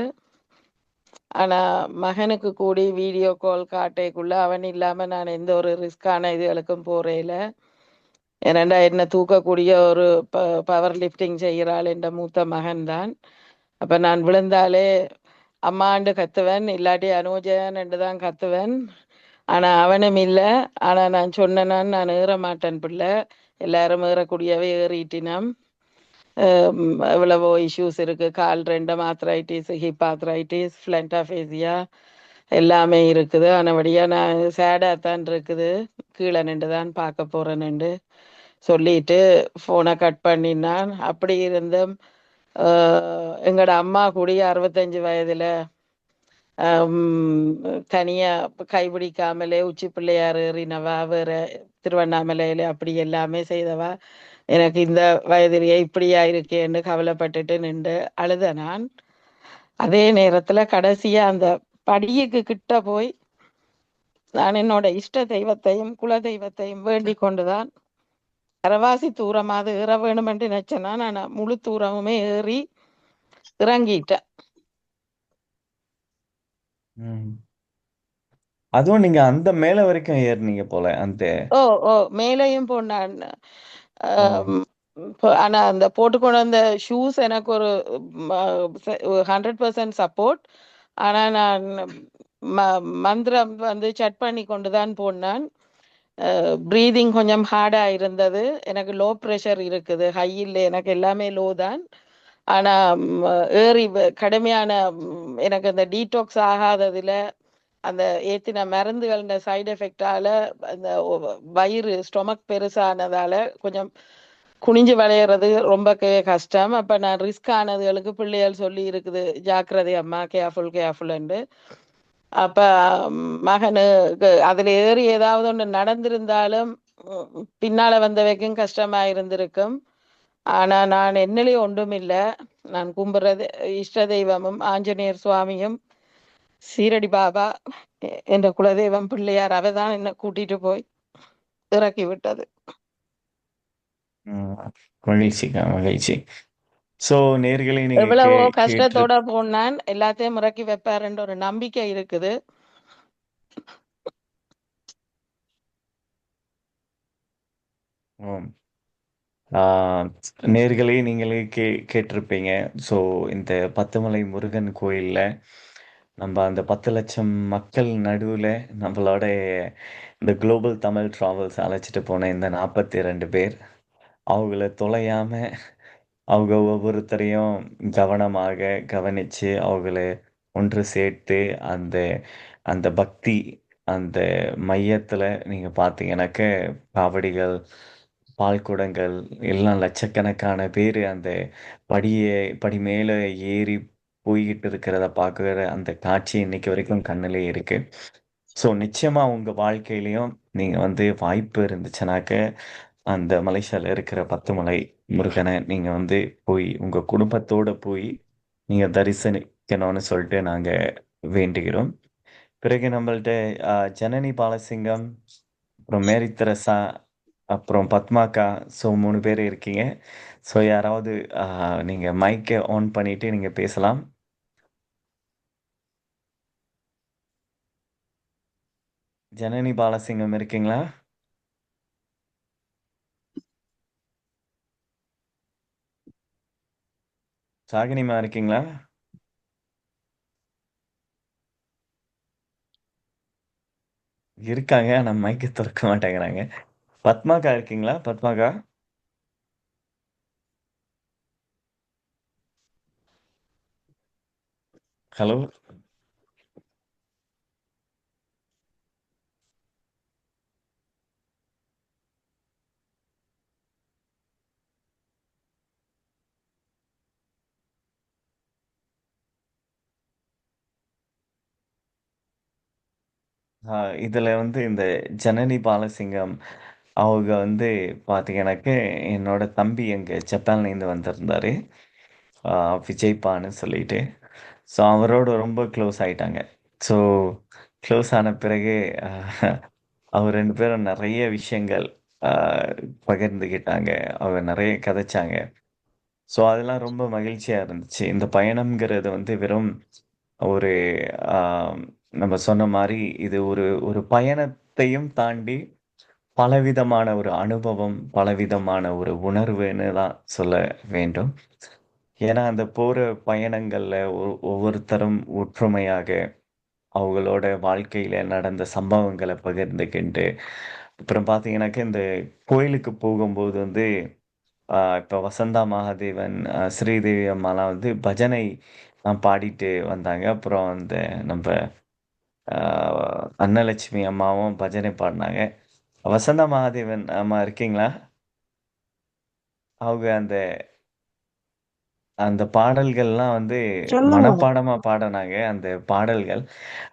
ஆனா மகனுக்கு கூடி வீடியோ கால் காட்டைக்குள்ள அவன் இல்லாம நான் எந்த ஒரு ரிஸ்கான இதுகளுக்கும் போறேல. ஏனண்டா என்ன தூக்கக்கூடிய ஒரு பவர் லிஃப்டிங் செய்கிறாள் என்ற மூத்த மகன் தான். அப்ப நான் விழுந்தாலே அம்மாண்டு கத்துவன், இல்லாட்டி அனுஜன் என்று தான் கத்துவன். ஆனா அவனும் இல்லை. ஆனா நான் சொன்னேன், நான் ஏற மாட்டேன் பிள்ளை, எல்லாரும் ஏறக்கூடியவே ஏறிட்டினம். எவ்வளவோ இஷ்யூஸ் இருக்கு. கால் 2 ஆத்ரைட்டிஸ், ஹிப் ஆத்ரைட்டிஸ், ஃபிளண்டாஃபேசியா எல்லாமே இருக்குது. ஆனபடியா நான் சேடாக தான் இருக்குது. கீழே நின்று தான் பார்க்க போறேன்னு சொல்லிட்டு ஃபோனை கட் பண்ணினான். அப்படி இருந்தும் எங்களோட அம்மா கூடிய 65 வயதுல தனியா கைபிடிக்காமலே உச்சி பிள்ளையார் ஏறினவா, வேற திருவண்ணாமலையில அப்படி எல்லாமே செய்தவா. எனக்கு இந்த வயதிலேயே இப்படியா இருக்கேன்னு கவலைப்பட்டுட்டு நின்று அழுத நான். அதே நேரத்துல கடைசியா அந்த படியுக்கு கிட்ட போய் நான் என்னோட இஷ்ட தெய்வத்தையும் குல தெய்வத்தையும் வேண்டிக் கொண்டுதான் அரைவாசி தூரமாவது ஏற வேணும் என்று நினைச்சேன்னா நான் முழு தூரமுமே ஏறி இறங்கிட்டேன். அதுவும் நீங்க அந்த மேல வரைக்கும் ஏறினீங்க போல. அந்த ஓ ஓ மேலையும் போனான். ஆனா அந்த போட்டுக்கொண்டு வந்த ஷூஸ் எனக்கு ஒரு 100% சப்போர்ட். ஆனா நான் மந்திரம் வந்து சட் பண்ணி கொண்டு தான் போனான். ப்ரீதிங் கொஞ்சம் ஹார்டா இருந்தது. எனக்கு லோ ப்ரெஷர் இருக்குது, ஹை இல்லை, எனக்கு எல்லாமே லோ தான். ஆனா ஏறி கடுமையான எனக்கு அந்த டீடாக்ஸ் ஆகாததுல அந்த ஏத்தின மருந்துகள சைடு எஃபெக்டால அந்த வயிறு ஸ்டொமக் பெருசானதால கொஞ்சம் குனிஞ்சு விளையிறது ரொம்ப கஷ்டம். அப்ப நான் ரிஸ்க் ஆனதுகளுக்கு பிள்ளைகள் சொல்லி இருக்குது, ஜாக்கிரதை அம்மா, கேர்ஃபுல் கேர்ஃபுல்ண்டு. அப்ப மகனுக்கு அதுல ஏறி ஏதாவது ஒன்று நடந்திருந்தாலும் பின்னால வந்தவைக்கும் கஷ்டமா இருந்திருக்கும். ஆனா நான் என்னலே ஒன்றும் இல்லை. நான் கும்புறது இஷ்ட தெய்வமும் ஆஞ்சநேயர் சுவாமியும் சீரடி பாபா என்ற குலதெய்வம் பிள்ளையார் அவதான் என்ன கூட்டிட்டு போய் இறக்கி விட்டது. மகிழ்ச்சிக்கா, மகிழ்ச்சி. ஸோ நேர்களை நீங்க எவ்வளவோ கேட்டு கஷ்டத்தோட போனான், எல்லாத்தையும் இறக்கி வைப்பாருன்ற ஒரு நம்பிக்கை இருக்குது. நேர்களே நீங்களே கேட்டிருப்பீங்க. ஸோ இந்த பத்துமலை முருகன் கோயில்ல நம்ம அந்த 10 லட்சம் மக்கள் நடுவில் நம்மளோட இந்த குளோபல் தமிழ் டிராவல்ஸ் அழைச்சிட்டு போன இந்த 42 பேர் அவங்கள தொலையாம அவங்க ஒவ்வொருத்தரையும் கவனமாக கவனிச்சு அவங்கள ஒன்று சேர்த்து அந்த அந்த பக்தி அந்த மையத்துல நீங்க பார்த்தீங்கன்னாக்க காவடிகள், பால்குடங்கள் எல்லாம் லட்சக்கணக்கான பேர் அந்த படி மேலே ஏறி போய்கிட்டு இருக்கிறத பார்க்குற அந்த காட்சி இன்னைக்கு வரைக்கும் கண்ணிலே இருக்கு. ஸோ நிச்சயமா உங்க வாழ்க்கையிலையும் நீங்க வந்து வாய்ப்பு இருந்துச்சுனாக்க அந்த மலேசியால இருக்கிற 10 மலை முருகனை நீங்க வந்து போய் உங்க குடும்பத்தோட போய் நீங்க தரிசனிக்கணும்னு சொல்லிட்டு நாங்க வேண்டுகிறோம். பிறகு நம்மள்ட்ட ஜனனி பாலசிங்கம், அப்புறம் மேரி தெரசா, அப்புறம் பத்மாக்கா, ஸோ 3 பேர் இருக்கீங்க. ஸோ யாராவது நீங்க மைக்கை ஆன் பண்ணிட்டு நீங்க பேசலாம். ஜனனி பாலசிங்கம் இருக்கீங்களா? சாகினிமா இருக்கீங்களா? இருக்காங்க, ஆனா மைக்கை திறக்க மாட்டேங்கிறாங்க. பத்மாக்கா இருக்கீங்களா? பத்மாக்கா, ஹலோ. இதுல வந்து இந்த ஜனனி பாலசிங்கம் அவங்க வந்து பார்த்தீங்கன்னாக்க என்னோட தம்பி எங்க ஜப்பான்லேருந்து வந்திருந்தாரு, விஜய்பான்னு சொல்லிட்டு. ஸோ அவரோட ரொம்ப க்ளோஸ் ஆயிட்டாங்க. ஸோ க்ளோஸ் ஆன பிறகு அவர் 2 பேரும் நிறைய விஷயங்கள் ஆஹ், பகிர்ந்துக்கிட்டாங்க. அவங்க நிறைய கதைச்சாங்க. ஸோ அதெல்லாம் ரொம்ப மகிழ்ச்சியா இருந்துச்சு. இந்த பயணம்ங்கிறது வந்து வெறும் ஒரு ஆஹ், நம்ம சொன்ன மாதிரி இது ஒரு ஒரு பயணத்தையும் தாண்டி பலவிதமான ஒரு அனுபவம், பலவிதமான ஒரு உணர்வுன்னு தான் சொல்ல வேண்டும். ஏன்னா அந்த போற பயணங்கள்ல ஒவ்வொருத்தரும் ஒற்றுமையாக அவங்களோட வாழ்க்கையில நடந்த சம்பவங்களை பகிர்ந்துக்கிண்டு, அப்புறம் பார்த்தீங்கன்னாக்க இந்த கோயிலுக்கு போகும்போது வந்து இப்போ வசந்தா மகாதேவன், ஸ்ரீதேவி அம்மாலாம் வந்து பஜனை பாடிட்டு வந்தாங்க. அப்புறம் அந்த நம்ம அன்னலட்சுமி அம்மாவும் பஜனை பாடினாங்க. வசந்தா மகாதேவன் அம்மா இருக்கீங்களா? அவங்க அந்த அந்த பாடல்கள்லாம் வந்து சொல்லுங்க. மனப்பாடமா பாடினாங்க அந்த பாடல்கள்.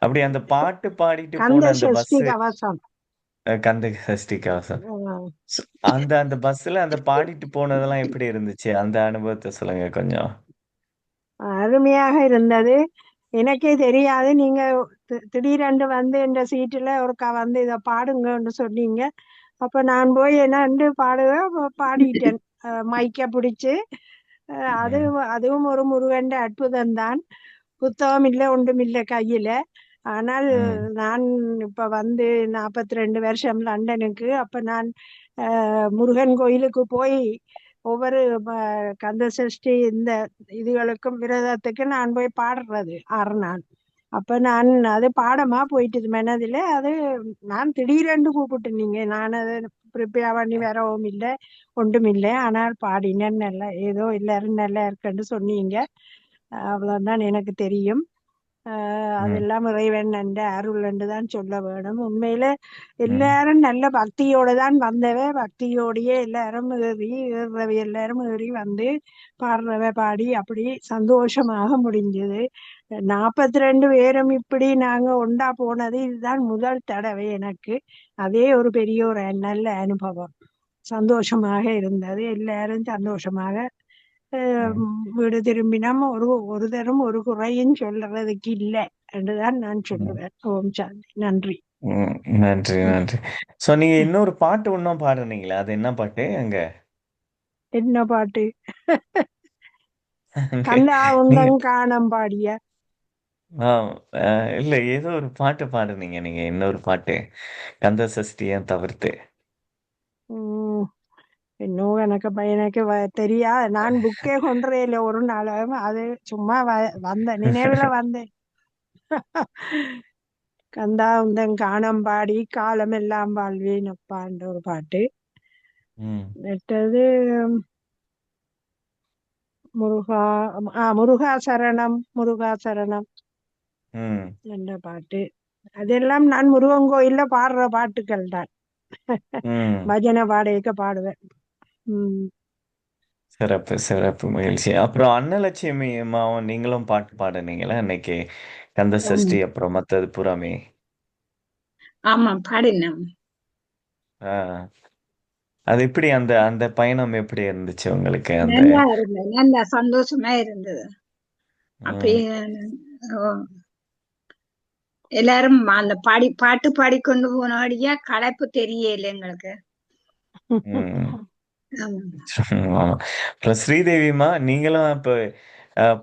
அப்படி அந்த பாட்டு பாடிட்டு கந்த போன அந்த சஷ்டி பஸ்ஸு, கவசம். கந்த சஷ்டி கவசம். ஆஹ் அந்த அந்த பஸ்ல அந்த பாடிட்டு போனதெல்லாம் எப்படி இருந்துச்சு? அந்த அனுபவத்தை சொல்லுங்க கொஞ்சம். அருமையாக இருந்தது. எனக்கே தெரியாது, நீங்க திடீரென்று வந்து இந்த சீட்டுல ஒருக்கா வந்து இதை பாடுங்கன்னு சொன்னீங்க. அப்ப நான் போய் என்னண்டு பாடுவேன், அப்ப பாடிட்டேன். மைக்க பிடிச்சு. அது ம், அதுவும் ஒரு முருகன் அற்புதம் தான். புத்தகம் இல்லை, ஒன்றும் இல்லை கையில. ஆனால் ம், நான் இப்ப வந்து 42 வருஷம் லண்டனுக்கு. அப்ப நான் முருகன் கோயிலுக்கு போய் ஒவ்வொரு கந்த சஷ்டி இந்த இதுகளுக்கும் விரதத்துக்கு நான் போய் பாடுறது 6 நாள். அப்ப நான் அது பாடமா போயிட்டுது மனதில். அது நான் திடீரென்று கூப்பிட்டு நீங்க, நான் அதை ப்ரிப்பேர் பண்ணி வரவும் இல்லை ஒன்றும் இல்லை. ஆனால் பாடினேன் நல்லா, ஏதோ எல்லாரும் நல்லா இருக்குன்னு சொன்னீங்க. அவ்வளவுதான் எனக்கு தெரியும். அதெல்லாம் இறைவன் என்ற அருள் என்று தான் சொல்ல வேணும். உண்மையில எல்லாரும் நல்ல பக்தியோட தான் வந்தவ. பக்தியோடையே எல்லாரும் ஏறுறவை எல்லாரும் ஏறி வந்து பாடுறவ பாடி அப்படி சந்தோஷமாக முடிஞ்சது. 42 பேரும் இப்படி நாங்க ஒண்டா போனது இதுதான் முதல் தடவை எனக்கு. அதே ஒரு பெரிய ஒரு நல்ல அனுபவம். சந்தோஷமாக இருந்தது. எல்லாரும் சந்தோஷமாக வீடு திரும்பினோம். ஒரு தரம் ஒரு குறையும் சொல்றதுக்கு இல்லை என்றுதான் நான் சொல்லுவேன். ஓம் சாந்தி. நன்றி. நன்றி நன்றி. சோ நீங்க இன்னொரு பாட்டு இன்னும் பாடுனீங்களா? அது என்ன பாட்டு அங்க? என்ன பாட்டு? அங்க கண்டா நீங்க உந்தங் காணம் பாடிய. இல்ல ஏதோ ஒரு பாட்டு பாடுனீங்க நீங்க, இன்னொரு பாட்டு கந்த சஷ்டியை தவிர்த்து. உம் இன்னும் எனக்கு தெரியா. நான் புக்கே கொண்டுறையில ஒரு நாளும். அது சும்மா வந்த நினைவுல வந்தேன். கந்தா உந்தங் காணம் பாடி காலம் எல்லாம் வாழ்வேன் அப்பான்ற ஒரு பாட்டு. மற்றது முருகா முருகா சரணம் முருகா சரணம் என்ற பாட்டு. அதெல்லாம் நான் முருகன் கோயில்ல பாடுற பாட்டுக்கள் தான். பஜனை பாடையக்க பாடுவேன். சிறப்பு சிறப்பு, மகிழ்ச்சி. அப்புறம் அன்னலட்சுமி அம்மாவும் நீங்களும் பாட்டு பாடுனீங்களா அன்னைக்கு கந்த சஷ்டி அப்புறம் மத்தது புறாமே? ஆமா, பாடினேன். அது எப்படி அந்த அந்த பயணம் எப்படி இருந்துச்சு உங்களுக்கு? அந்த நல்லா இருந்தது, நல்லா சந்தோஷமா இருந்தது. அப்படியே எல்லாரும் அந்த பாட்டு பாடிக்கொண்டு போனபடியா களைப்பு தெரியல எங்களுக்கு. ஆமா. அப்புறம் ஸ்ரீதேவிமா நீங்களும் இப்ப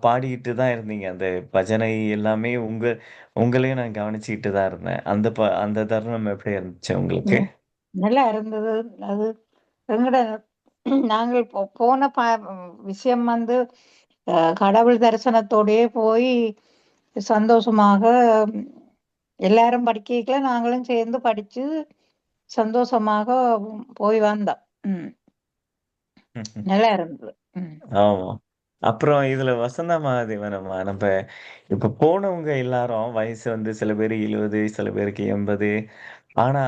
பாடிக்கிட்டு தான் இருந்தீங்க. அந்த பஜனை எல்லாமே உங்களையும் நான் கவனிச்சுக்கிட்டு தான் இருந்தேன். அந்த தருணம் எப்படி இருந்துச்சு உங்களுக்கு? நல்லா இருந்தது. அது எங்கட நாங்கள் போன விஷயம் வந்து கடவுள் தரிசனத்தோடயே போய் சந்தோஷமாக எல்லாரும் படிக்கல, நாங்களும் சேர்ந்து படிச்சு சந்தோஷமாக போய் வந்தோம். நல்லா இருந்தது. ஆமா. அப்புறம் இதுல வசந்தா மகாதேவனம்மா, நம்ம இப்ப போனவங்க எல்லாரும் வயசு வந்து சில பேர் 70, சில பேருக்கு 80. ஆனா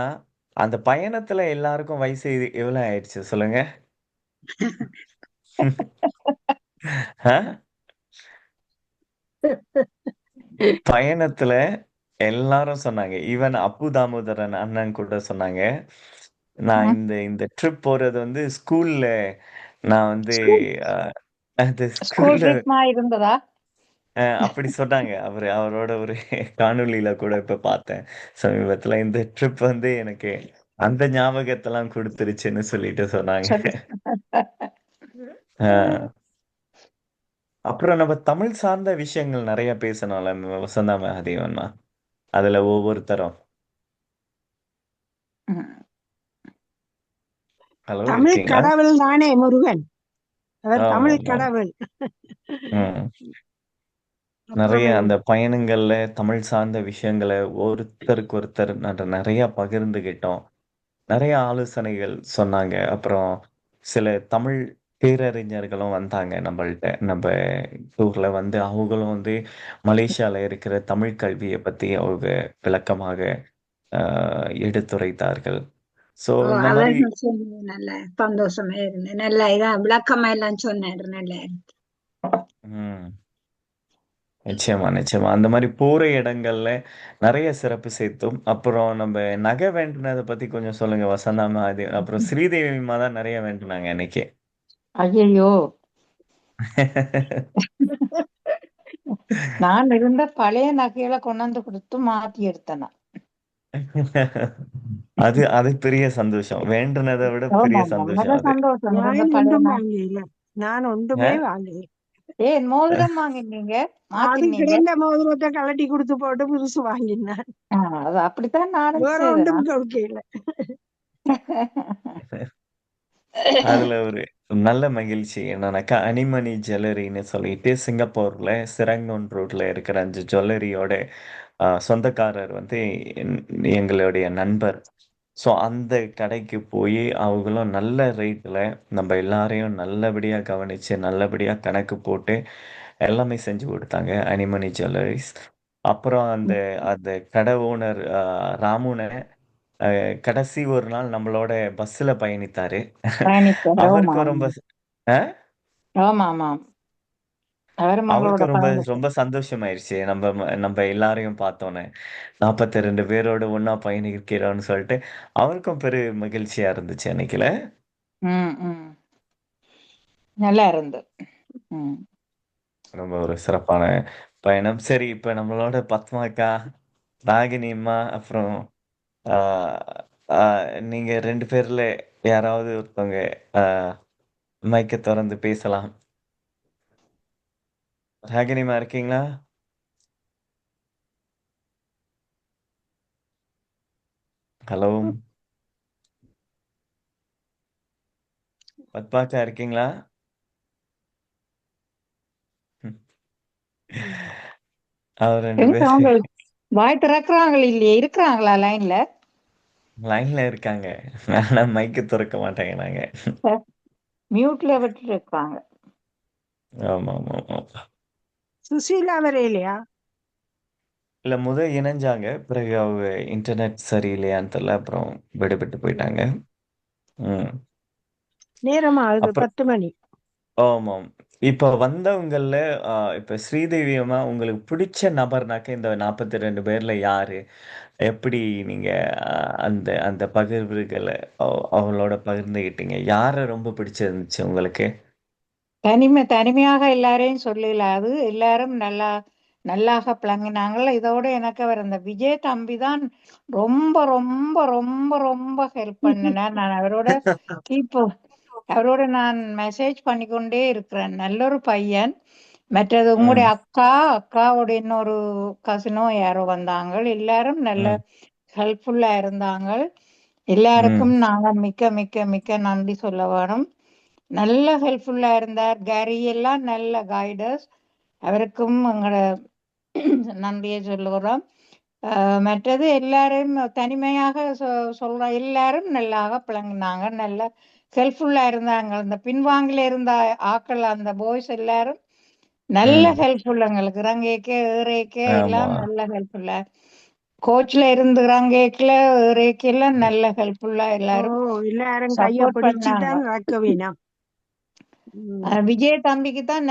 அந்த பயணத்துல எல்லாருக்கும் வயசு எவ்வளவு ஆயிடுச்சு சொல்லுங்க? பயணத்துல எல்லாரும் சொன்னாங்க. ஈவன் அப்பு தாமோதரன் அண்ணன் கூட சொன்னாங்க, நான் இந்த ட்ரிப் போறது வந்து ஸ்கூல்ல நான் வந்து அது ஸ்கூல்ல இருந்ததா அப்படி சொன்னாங்க. அவரோட ஒரு காணொளியில கூட இப்ப பார்த்தேன் சமீபத்துல. இந்த ட்ரிப் வந்து எனக்கு அந்த ஞாபகத்தெல்லாம் கொடுத்துருச்சுன்னு சொல்லிட்டு சொன்னாங்க. அப்புறம் நம்ம தமிழ் சார்ந்த விஷயங்கள் நிறைய பேசணும்ல வசந்தா மகாதேவன்மா, அதுல ஒவ்வொருத்தரும். ஹலோ, தமிழ் இருக்கீங்களா? கடவுள் தானே முருகன், அவர் தமிழ் கடவுள். நிறைய அந்த பயணங்கள்ல தமிழ் சார்ந்த விஷயங்களை ஒருத்தருக்கு ஒருத்தர் நிறைய பகிர்ந்துகிட்டோம். நிறைய ஆலோசனைகள் சொன்னாங்க. அப்புறம் சில தமிழ் பேரறிஞர்களும் வந்தாங்க நம்மள்ட்ட. நம்ம டூர்ல வந்து அவங்களும் வந்து மலேசியால இருக்கிற தமிழ் கல்வியை பத்தி அவங்க விளக்கமாக எடுத்துரைத்தார்கள். சோ இந்த மாதிரி நல்ல சந்தோஷமா இருந்தேன். நல்லா இதான் விளக்கமா எல்லாம் சொன்னாரு. நல்லா நிச்சயமா நிச்சயமா அந்த மாதிரி போற இடங்கள்ல நிறைய சிறப்பு சேர்த்தோம். அப்புறம் நம்ம நகை வேண்டுனதை பத்தி கொஞ்சம் சொல்லுங்க வசந்தா மகாதேவன். அப்புறம் ஸ்ரீதேவிமா தான் நிறைய வேண்டுனாங்க அன்னைக்கு. ஐயோ, நான் இருந்த பழைய நகைகளை கொண்டாந்து கொடுத்து மாத்தி எடுத்தேன். அது பெரிய சந்தோஷம். வேண்டுனதை விட பெரிய சந்தோஷம் அது. நான் ஒன்றுமே வாங்கல. ஏன் மோதிரம் வாங்கினீங்க? அது கிடைந்த மோதிரத்தை கலட்டி கொடுத்து போட்டு புதுசு வாங்கினான். அது அப்படித்தான் நானும் வேற ஒன்றும் கொடுக்கல. அதுல ஒரு நல்ல மகிழ்ச்சி. என்னன்னாக்கா, அனிமணி ஜுவல்லரின்னு சொல்லிட்டு சிங்கப்பூர்ல சிரங்கன் ரோட்ல இருக்கிற அந்த ஜுவல்லரியோட சொந்தக்காரர் வந்து எங்களுடைய நண்பர். ஸோ அந்த கடைக்கு போய் அவங்களும் நல்ல ரேட்ல நம்ம எல்லாரையும் நல்லபடியா கவனிச்சு, நல்லபடியா கணக்கு போட்டு எல்லாமே செஞ்சு கொடுத்தாங்க. அனிமணி ஜுவல்லரிஸ். அப்புறம் அந்த அந்த கடை ஓனர் ராமுன கடைசி ஒரு நாள் நம்மளோட பஸ்ல பயணித்தாரு. பயணித்தார். ஆமா அவருக்கும் ரொம்ப அஹ்? ஆமா ஆமா. அவரும் உங்களோட அவருக்கும் ரொம்ப பயணித்தார். ரொம்ப சந்தோஷமாயிருச்சு. நம்ம எல்லாரையும் பார்த்தோன்னே 42 பேரோட ஒண்ணா பயணிக்கிறோம்னு சொல்லிட்டு அவருக்கும் பெரு மகிழ்ச்சியா இருந்துச்சு அன்னைக்குல. ம் ம். நல்லா இருந்தது. ம். ரொம்ப ஒரு சிறப்பான பயணம். சரி, இப்ப நம்மளோட பத்மாக்கா, ராகினிம்மா, அப்புறம் ஆஹ், நீங்க 2 பேர்ல யாராவது ஒருத்தவங்க மைக்க திறந்து பேசலாம். ராகினிமா இருக்கீங்களா? ஹலோ, பத்மாக்கா இருக்கீங்களா? அவர் 2 எங்க பேர் அவங்க வாய் திறக்கிறாங்களா இல்லையே? இருக்கிறாங்களா லைன்ல? லைன்ல இருக்காங்க. ஆனா மைக்க திறக்க மாட்டேங்கிறாங்க. மியூட்ல விட்டுட்டு இருக்காங்க. ஆமா ஆமா ஆமா. சுசீலா வரையிலையா? இல்ல இணைஞ்சாங்க. பிறகு அவங்க இன்டர்நெட் சரியில்லையான்னு தெரியல. அப்புறம் விடுபட்டு போயிட்டாங்க. ம். நேரம் ஆகுது, அப்புறம் 10 மணி. ஆமாம். இப்ப வந்தவங்கள்ல இப்ப ஸ்ரீதேவி அம்மா உங்களுக்கு பிடிச்ச நபர்னாக்க இந்த 42 பேர்ல யாரு? எப்படி நீங்க அந்த அந்த பகிர்வுகள அவங்களோட பகிர்ந்துகிட்டீங்க? யார ரொம்ப பிடிச்சிருந்துச்சு உங்களுக்கு? தனிமையாக எல்லாரையும் சொல்லல. அது எல்லாரும் நல்லாக பிளங்கினாங்கள. இதோட எனக்கு அவர் அந்த விஜய் தம்பி தான் ரொம்ப ரொம்ப ரொம்ப ரொம்ப ஹெல்ப் பண்ணினார். நான் அவரோட நான் மெசேஜ் பண்ணிக்கொண்டே இருக்கிறேன். நல்ல ஒரு பையன். மற்றது உங்களுடைய ம், அக்காவோட இன்னொரு கசினோ யாரோ வந்தாங்க. எல்லாரும் நல்ல ம், ஹெல்ப்ஃபுல்லா இருந்தாங்க. ம், எல்லாருக்கும் நாங்க மிக்க மிக்க மிக்க நன்றி சொல்ல வேணும். நல்ல ஹெல்ப்ஃபுல்லா இருந்தார். கேரி எல்லாம் நல்ல கைடர்ஸ். அவருக்கும் எங்களோட நன்றியை சொல்லுகிறோம். மற்றது எல்லாரும் தனிமையாக சொல்ற எல்லாரும் நல்லாக பிளங்கினாங்க. நல்ல ஹெல்ப்ஃபுல்லா இருந்தாங்க. அந்த பின்வாங்கில இருந்த ஆக்கள் அந்த பாய்ஸ் எல்லாரும் நல்ல ம். ஹெல்ப்ஃபுல். எங்களுக்கு இறங்கேக்க ஏறேக்க ஆமா. எல்லாம் நல்ல ஹெல்ப்ஃபுல்லா. கோச்ல இருந்து இறங்கேக்கல ஏறேக்கெல்லாம் நல்ல ஹெல்ப்ஃபுல்லா ஓ, எல்லாரும் எல்லாரும் கைய சப்போர்ட் பண்ணாங்க. பிடிச்சுதான் நடக்க விஜய் தம்பிக்கு தான்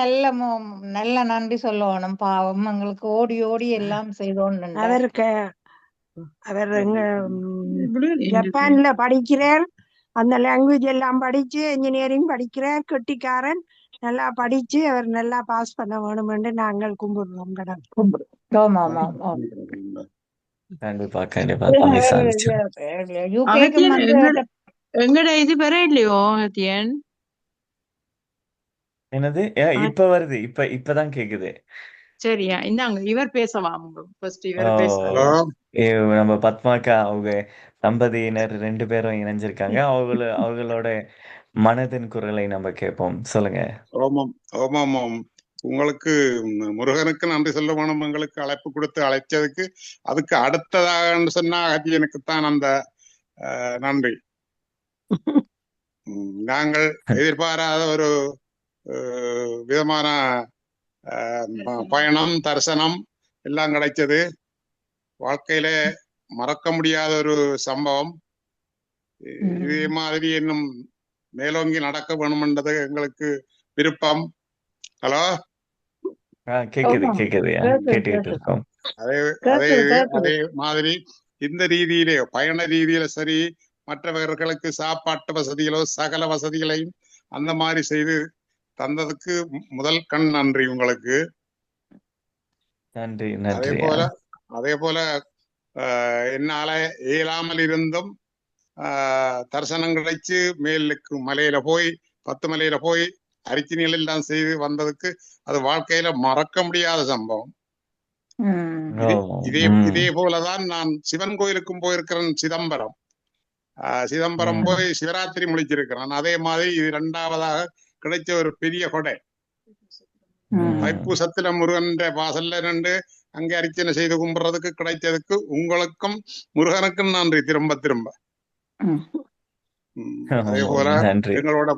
நல்ல நன்றி சொல்லணும். பாவம் எங்களுக்கு ஓடி ஓடி எல்லாம் செய்தோன்னு. அவருக்கு அவர் எங்க ஜப்பான்ல படிக்கிறார். அந்த லாங்குவேஜ் எல்லாம் படிச்சு இன்ஜினியரிங் படிக்கிறார். கெட்டிக்காரன். நல்லா படிச்சு அவர் நல்லா பாஸ் பண்ண வேணும் என்று நாங்கள் கும்பிடுறோம் கடவுள். ஆமா ஆமா ஆமா. கண்டிப்பா கண்டிப்பா தம்பி சாதிச்சு. யூகேக்கும் வந்து எங்கட இது பெற இல்லையோ அத்தியன்? என்னது? இப்ப வருது. இப்பதான் கேக்குது. சரியா, இந்தாங்க இவர் பேசலாம். ஃபர்ஸ்ட் ஓ, இவர் பேச. நம்ம பத்மாக்கா அவங்க தம்பதியினர் 2 பேரும் இணைஞ்சிருக்காங்க. அவங்களோட மனதின் குரலை நம்ம கேட்போம். சொல்லுங்க. ஓமம் ஓமாம். உங்களுக்கு முருகனுக்கு நன்றி சொல்ல வேணும். எங்களுக்கு அழைப்பு கொடுத்து அழைச்சதுக்கு. அதுக்கு அடுத்ததாக சொன்னா எனக்குத்தான் அந்த நன்றி. நாங்கள் எதிர்பாராத ஒரு விதமான பயணம், தரிசனம் எல்லாம் கிடைச்சது. வாழ்க்கையில மறக்க முடியாத ஒரு சம்பவம். இதே மாதிரி இன்னும் மேலோங்கி நடக்க வேணும்ன்றது எங்களுக்கு விருப்பம். ஹலோ, கேக்குது கேட்டுக்கிட்டு இருக்கோம். அதே மாதிரி இந்த ரீதியிலே பயண ரீதியில சரி, மற்றவர்களுக்கு சாப்பாட்டு வசதிகளோ சகல வசதிகளையும் அந்த மாதிரி செய்து தந்ததுக்கு முதல் கண் நன்றி உங்களுக்கு. நன்றி. அதே போல என்னால இயலாமல் இருந்தும் தரிசனம் கிடைச்சு மேலுக்கு மலையில போய் 10 மலையில போய் அரிச்சனைகள் எல்லாம் செய்து வந்ததுக்கு அது வாழ்க்கையில மறக்க முடியாத சம்பவம். இதே போலதான் நான் சிவன் கோயிலுக்கும் போயிருக்கிறேன். சிதம்பரம் சிதம்பரம் போய் சிவராத்திரி முடிச்சிருக்கிறான். அதே மாதிரி இது 2வதாக கிடைச்ச ஒரு பெரிய கொடை. தைப்பூசத்துல முருகன் வாசல்ல நின்று அங்கே அர்ச்சனை செய்து கும்பிடுறதுக்கு கிடைச்சதுக்கு உங்களுக்கும் முருகனுக்கும் நன்றி திரும்ப திரும்ப. அதே போல எங்களோட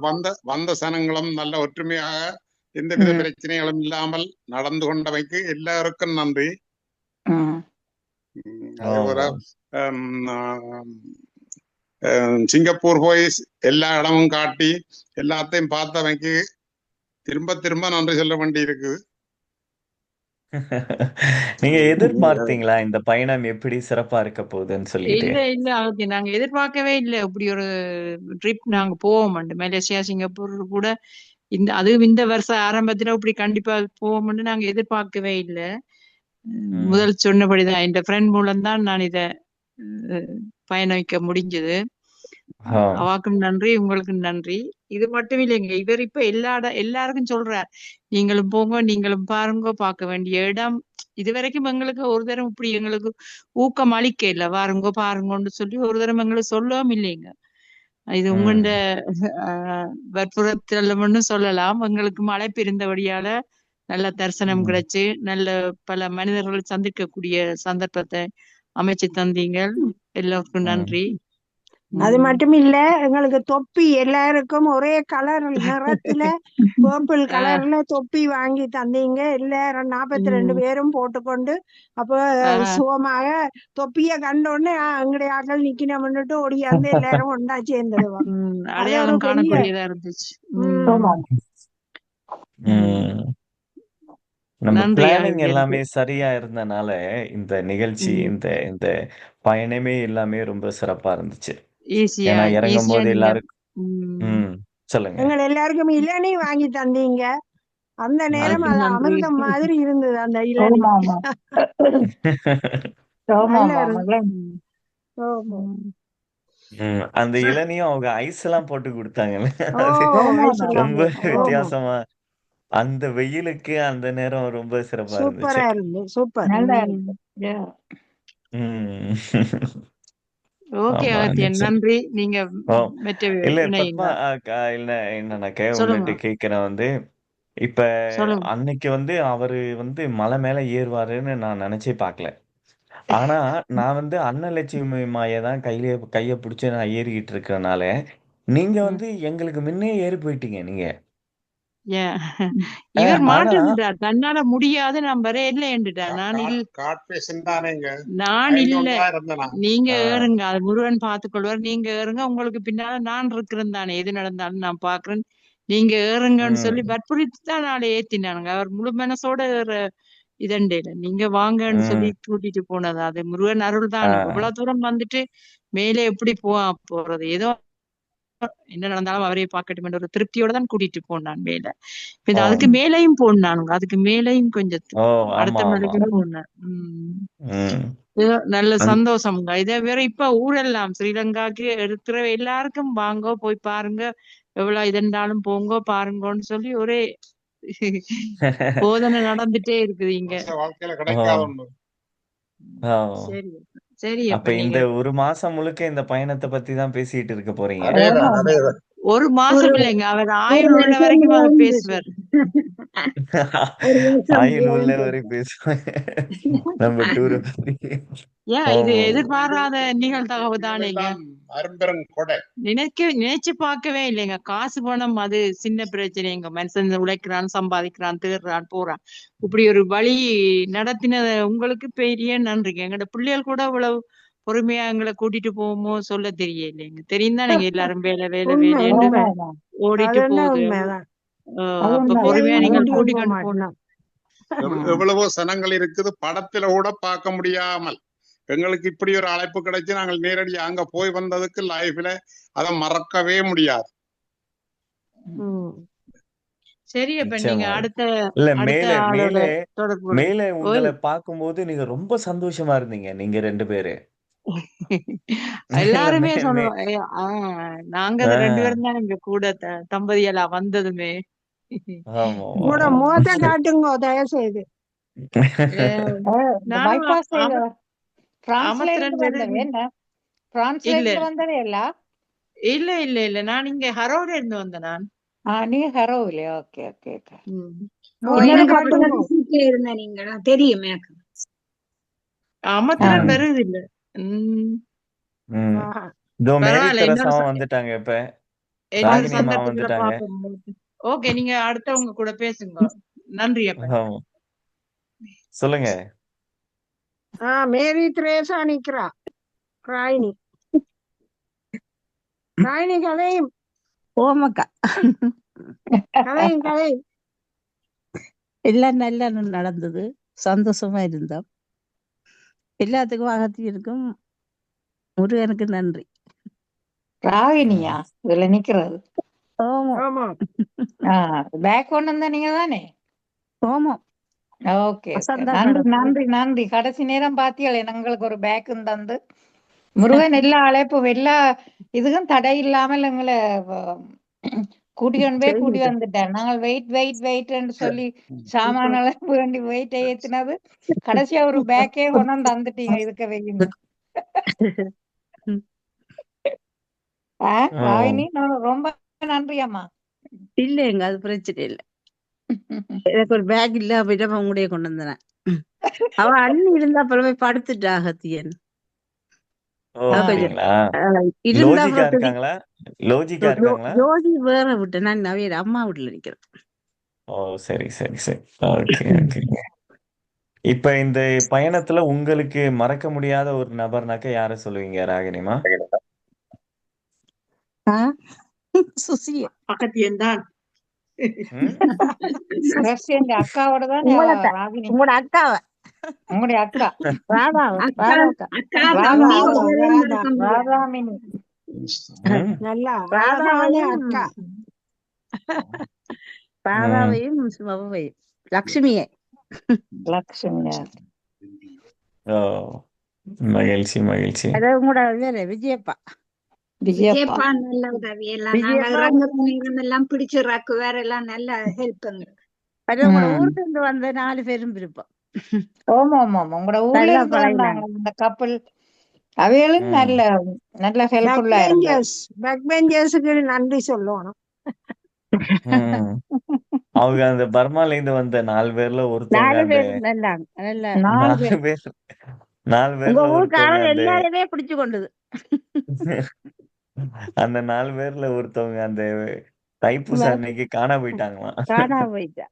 வந்த சனங்களும் நல்ல ஒற்றுமையாக எந்தவித பிரச்சனைகளும் இல்லாமல் நடந்து கொண்டமைக்கு எல்லாருக்கும் நன்றி. அதே போல சிங்கப்பூர் போய் எல்லா இடமும் காட்டி எல்லாத்தையும் பார்த்தமைக்கு திரும்ப திரும்ப நன்றி சொல்ல வேண்டி இருக்குது. நீங்க எதிர்பார்த்தீங்களா இந்த பயணம் எப்படி சிறப்பா இருக்க போகுதுன்னு சொல்லிட்டு? இல்ல அகத்தி, நாங்க எதிர்பார்க்கவே இல்லை இப்படி ஒரு ட்ரிப் நாங்க போவோம். மலேசியா சிங்கப்பூர் கூட அதுவும் இந்த வருஷம் ஆரம்பத்துல இப்படி கண்டிப்பா போவோம்னு நாங்க எதிர்பார்க்கவே இல்லை. முதல் சொன்னபடிதான் என் ஃப்ரெண்ட் மூலம் தான் நான் இத பயணிக்க முடிஞ்சது. அவாக்கும் நன்றி, உங்களுக்கும் நன்றி. இது மட்டும் இல்லைங்க, இவர் இப்ப எல்லாருக்கும் சொல்றார், நீங்களும் போங்க, நீங்களும் பாருங்க, பார்க்க வேண்டிய இடம். இதுவரைக்கும் எங்களுக்கு ஒரு தரம் இப்படி எங்களுக்கு ஊக்கம் அளிக்க இல்லை, வாருங்க பாருங்கன்னு சொல்லி ஒரு தரம் எங்களுக்கு சொல்லவும் இல்லைங்க. இது உங்கண்ட வற்புறுத்தல்னு சொல்லலாம். எங்களுக்கு அழைப்பு இருந்தபடியால நல்ல தரிசனம் கிடைச்சு நல்ல பல மனிதர்களை சந்திக்கக்கூடிய சந்தர்ப்பத்தை அமைச்சு தந்தீங்க. எல்லாருக்கும் நன்றி. அது மட்டும் இல்ல, எங்களுக்கு தொப்பி எல்லாருக்கும் ஒரே கலர் நிறத்துல பர்பிள் கலர்ல தொப்பி வாங்கி தந்தீங்க. எல்லாரும் 42 பேரும் போட்டுக்கொண்டு அப்ப சுகமாக தொப்பிய கண்டோடனே எங்களுடைய ஆக்கள் நிக்கணும்னுட்டு ஓடியாந்து எல்லாரும் ஒன்னா சேர்ந்துடுவோம். அடையாளம் காணக்கூடியதா இருந்துச்சு. நம்ம பிளானிங் எல்லாமே சரியா இருந்தனால இந்த நிகழ்ச்சி இந்த பயணமே எல்லாமே ரொம்ப சிறப்பா இருந்துச்சு. ஏன்னா இறங்கும் போது எல்லாருக்கும் சொல்லுங்க, எங்க எல்லாருக்கும் இளநீ வாங்கி தந்தீங்க. அந்த நேரம் அது அமிர்தம் மாதிரி இருந்தது. அந்த இளநீ அந்த இளநியும் அவங்க ஐஸ் எல்லாம் போட்டு கொடுத்தாங்கல்ல, ரொம்ப வித்தியாசமா. அந்த வெயிலுக்கு அந்த நேரம் ரொம்ப சிறப்பா இருந்துச்சு. சூப்பர். ஓகே நன்றி. நீங்க இல்ல பத்மா இல்ல என்னன்னாக்க உங்கள்கிட்ட கேக்குறேன் இப்ப அன்னைக்கு அவரு மலை மேல ஏறுவாருன்னு நான் நினைச்சே பாக்கல. ஆனா நான் அன்னலட்சுமி மாயதான் கைய பிடிச்சு நான் ஏறிக்கிட்டு இருக்கறனால நீங்க எங்களுக்கு முன்னே ஏறி போயிட்டீங்க. நீங்க இவர் மாட்டுட்டார், தன்னால முடியாது நான் வர இல்லைன்னுட்டார். நான் இல்ல, நீங்க ஏறுங்க, அது முருகன் பாத்துக்கொள்வார், நீங்க ஏறுங்க, உங்களுக்கு பின்னால நான் இருக்கிறேன் தானே, எது நடந்தாலும் நான் பாக்குறேன், நீங்க ஏறுங்கன்னு சொல்லி வற்புறுத்தி தான் நாளை ஏத்தினானுங்க. அவர் முழு மனசோட இதண்டேல நீங்க வாங்கன்னு சொல்லி கூட்டிட்டு போனது அது முருகன் அருள் தான். இவ்வளவு தூரம் வந்துட்டு மேலே எப்படி போறது, ஏதோ என்ன நடந்தாலும் அவரையே பார்க்கட்டும் ஒரு திருப்தியோட தான் கூட்டிட்டு போனான் மேல. அதுக்கு மேலையும் போனானுங்க, அதுக்கு மேலையும் கொஞ்சம் அடுத்த மலைக்கும் போனான். நல்ல சந்தோஷம்ங்க. இதை வேற இப்ப ஊரெல்லாம் ஸ்ரீலங்காக்கு இருக்கிற எல்லாருக்கும் வாங்க போய் பாருங்க, எவ்வளவு இதென்றாலும் போங்க பாருங்கன்னு சொல்லி ஒரே போதனை நடந்துட்டே இருக்குது இங்க. சரி சரி. அப்ப இந்த ஒரு மாசம் முழுக்க இந்த பயணத்தை பத்தி தான் பேசிட்டு இருக்க போறீங்க. ஒரு மாசம் இல்லைங்க, அவர் ஆயுள் உள்ள வரைக்கும் அவர் பேசுவார். ஆயுள் உள்ள வரை பேசுவாங்க நம்ம டூர் பத்தி. இது எதிர்பாராத நிகழ்தகவு தானேங்க, நினைச்சு பார்க்கவே இல்லைங்க. காசு பணம் அது சின்ன பிரச்சனைங்க, மனுஷன் உழைக்கிறான், சம்பாதிக்கிறான், தேடுறான், போறான். இப்படி ஒரு வழி நடத்தின உங்களுக்கு பெரிய நன்றிங்க. எங்களோட பிள்ளைகள் கூட இவ்வளவு பொறுமையா எங்களை கூட்டிட்டு போவோமோ சொல்ல தெரியலைங்க. தெரியும் தான் நீங்க எல்லாரும் வேலை வேலை வேலைன்னு ஓடிட்டு போகுது. அப்ப பொறுமையா நீங்க கூட்டிட்டு போனோம். எவ்வளவோ சனங்கள் இருக்குது, படத்துல கூட பார்க்க முடியாமல் எங்களுக்கு இப்படி ஒரு அழைப்பு கிடைச்சு நாங்கள் நேரடியாக அங்க போய் வந்ததுக்கு லைஃப்ல அதை மறக்கவே முடியாது. சரி, அப்ப நீங்க அடுத்த மேலே உங்களை பார்க்கும்போது நீங்க ரொம்ப சந்தோஷமா இருந்தீங்க, நீங்க 2 பேரு. எல்லாருமே சொல்லுவோம், நாங்க 2 பேரும் தான் இங்க கூட தம்பதியலா வந்ததுமே. கூட முகத்தை காட்டுங்க தயவு செய்து. பிரான்ஸ்ல இல்ல இருந்து வந்ததே இல்ல. இல்ல இல்ல இல்ல நான் இங்க ஹரோல இருந்து வந்தேன் நான். நீங்க ஹரோவிலே. Okay okay okay. எனக்கு இன்னொரு அப்ப கப்பல். விசிட்ல இருந்தேன் நீங்க தெரியும் எனக்கு. அமர்த்திரம் வருது இல்ல. இதோ மேரி பரவாயில்ல, தெரசாவும் வந்துட்டாங்க. இப்ப இன்னொரு ராகினி அம்மா சந்தர்ப்பத்துல வந்துட்டாங்க. பாப்போம் உங்களுக்கு. ஓகே, நீங்க அடுத்தவங்க கூட பேசுங்க. நன்றி அப்ப. சொல்லுங்க. மேரி திரேசா நிக்கிறா. ராயினி கதையும் ஓமக்கா கதையும் எல்லாம் நல்லா நடந்தது. சந்தோஷமா இருந்தோம். எல்லாத்துக்கும் அகத்தியிருக்கும் முருகனுக்கு நன்றி. ராகினியா இதுல நிக்கிறது? ஆமா பேக் கொண்டு வந்த நீங்க தானே? ஓமோ ஓகே நன்றி நன்றி நன்றி. கடைசி நேரம் பாத்தியாலே எங்களுக்கு ஒரு பேக் தந்து முருகன் எல்லா அழைப்பும் எல்லா இதுக்கும் தடை இல்லாமல் எங்களை கூட்டிக்கொண்டு போய் கூட்டி வந்துட்டார். நாங்கள் வெயிட் வெயிட் வெயிட்ன்னு சொல்லி சாமான அளப்பு வேண்டி வெயிட் ஏத்தினது கடைசியா ஒரு பேக்கே கொண்டு தந்துட்டீங்க. இதுக்க வைங்க ராகினி, ரொம்ப நன்றி அம்மா. இல்லைங்க, அது பிரச்சனை இல்லை. எனக்கு ஒரு பேக் இல்ல அப்படின்னா உங்களுடைய கொண்டு வந்தேன். அவ அண்ணி இருந்த அப்புறமே படுத்துட்டா அகத்தியன். ஜோதி வேற விட்டு நான் நவையர் அம்மா வீட்டுல நிக்கிறேன். ஓ சரி சரி சரி. Okay okay. இப்ப இந்த பயணத்துல உங்களுக்கு மறக்க முடியாத ஒரு நபர்னாக்க யார சொல்லுவீங்க ராகினிமா? சுசிய. அகத்தியன் தான். அக்காவோட தான். உங்களோட அக்காவ உங்களுடைய அக்கா ராதாமினி நல்லா அக்கா ராதாவையும் லட்சுமியை மகிழ்ச்சி மகிழ்ச்சி. அதாவது உங்களோட வேற விஜயப்பா விஜயப்பா நல்ல உதவி எல்லாம் பிடிச்சிடறாக்கு வேற எல்லாம் நல்ல ஹெல்ப் எங்களுக்கு. உங்களோட ஊர்ல இருந்து வந்த 4 பேரும் விருப்பம். ஆமா ஆமா ஆமா உங்களோட ஊர்ல இருந்து வந்தாங்க இந்த கப்பல். அவைகளும் நல்ல நல்ல ஹெல்ப்ஃபுல்லா பேக் பெஞ்சர்ஸ்க்கு நன்றி சொல்லணும். அவங்க அந்த பர்மால இருந்து வந்த 4 பேர்ல ஒருத்தவங்க எல்லாருமே பிடிச்சு கொண்டது. அந்த 4 பேர்ல ஒருத்தவங்க அந்த தைப்பூச அன்னைக்கு காணா போயிட்டாங்களாம். காணா போயிட்டா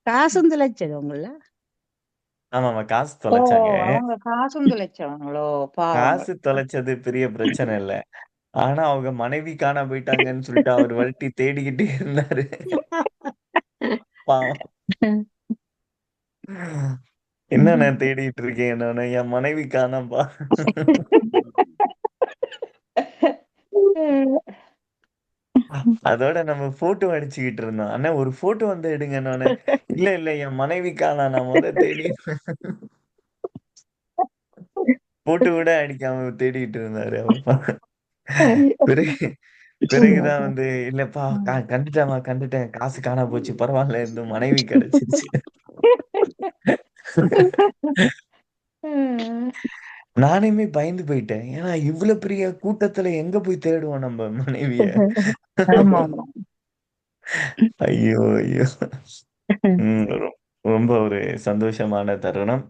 காசும் தொலைச்சது உங்கள. ஆமாமா காசு தொலைச்சாங்க. அவங்க காசும் தொலைச்சவங்களோ? காசு தொலைச்சது பெரிய பிரச்சனை இல்ல. ஆனா அவங்க மனைவி காணா போயிட்டாங்கன்னு சொல்லிட்டு அவர் வழட்டி தேடிக்கிட்டே இருந்தாரு. என்ன தேடிட்டு இருக்கேன் நானு, என் மனைவி காணாம்பா. அதோட நம்ம போட்டோ அடிச்சுக்கிட்டு இருந்தோம். அண்ணா ஒரு போட்டோ வந்து எடுங்க. நானு இல்ல இல்ல என் மனைவி காணா, நான் தேடி போட்டோ கூட அடிக்காம தேடிட்டு இருந்தாரு. பிறகுதான் வந்து இல்லப்பா கண்டுட்டேன் காசு காணா போச்சு, பரவாயில்ல இந்த மனைவி கிடைச்சிருச்சு. நானுமே பயந்து போயிட்டேன். ஏன்னா இவ்வளவு பெரிய கூட்டத்துல எங்க போய் தேடுவோம் நம்ம மனைவிய. ஐயோ ஐயோ. ரொம்ப ஒரு சந்தோஷமான தருணம்.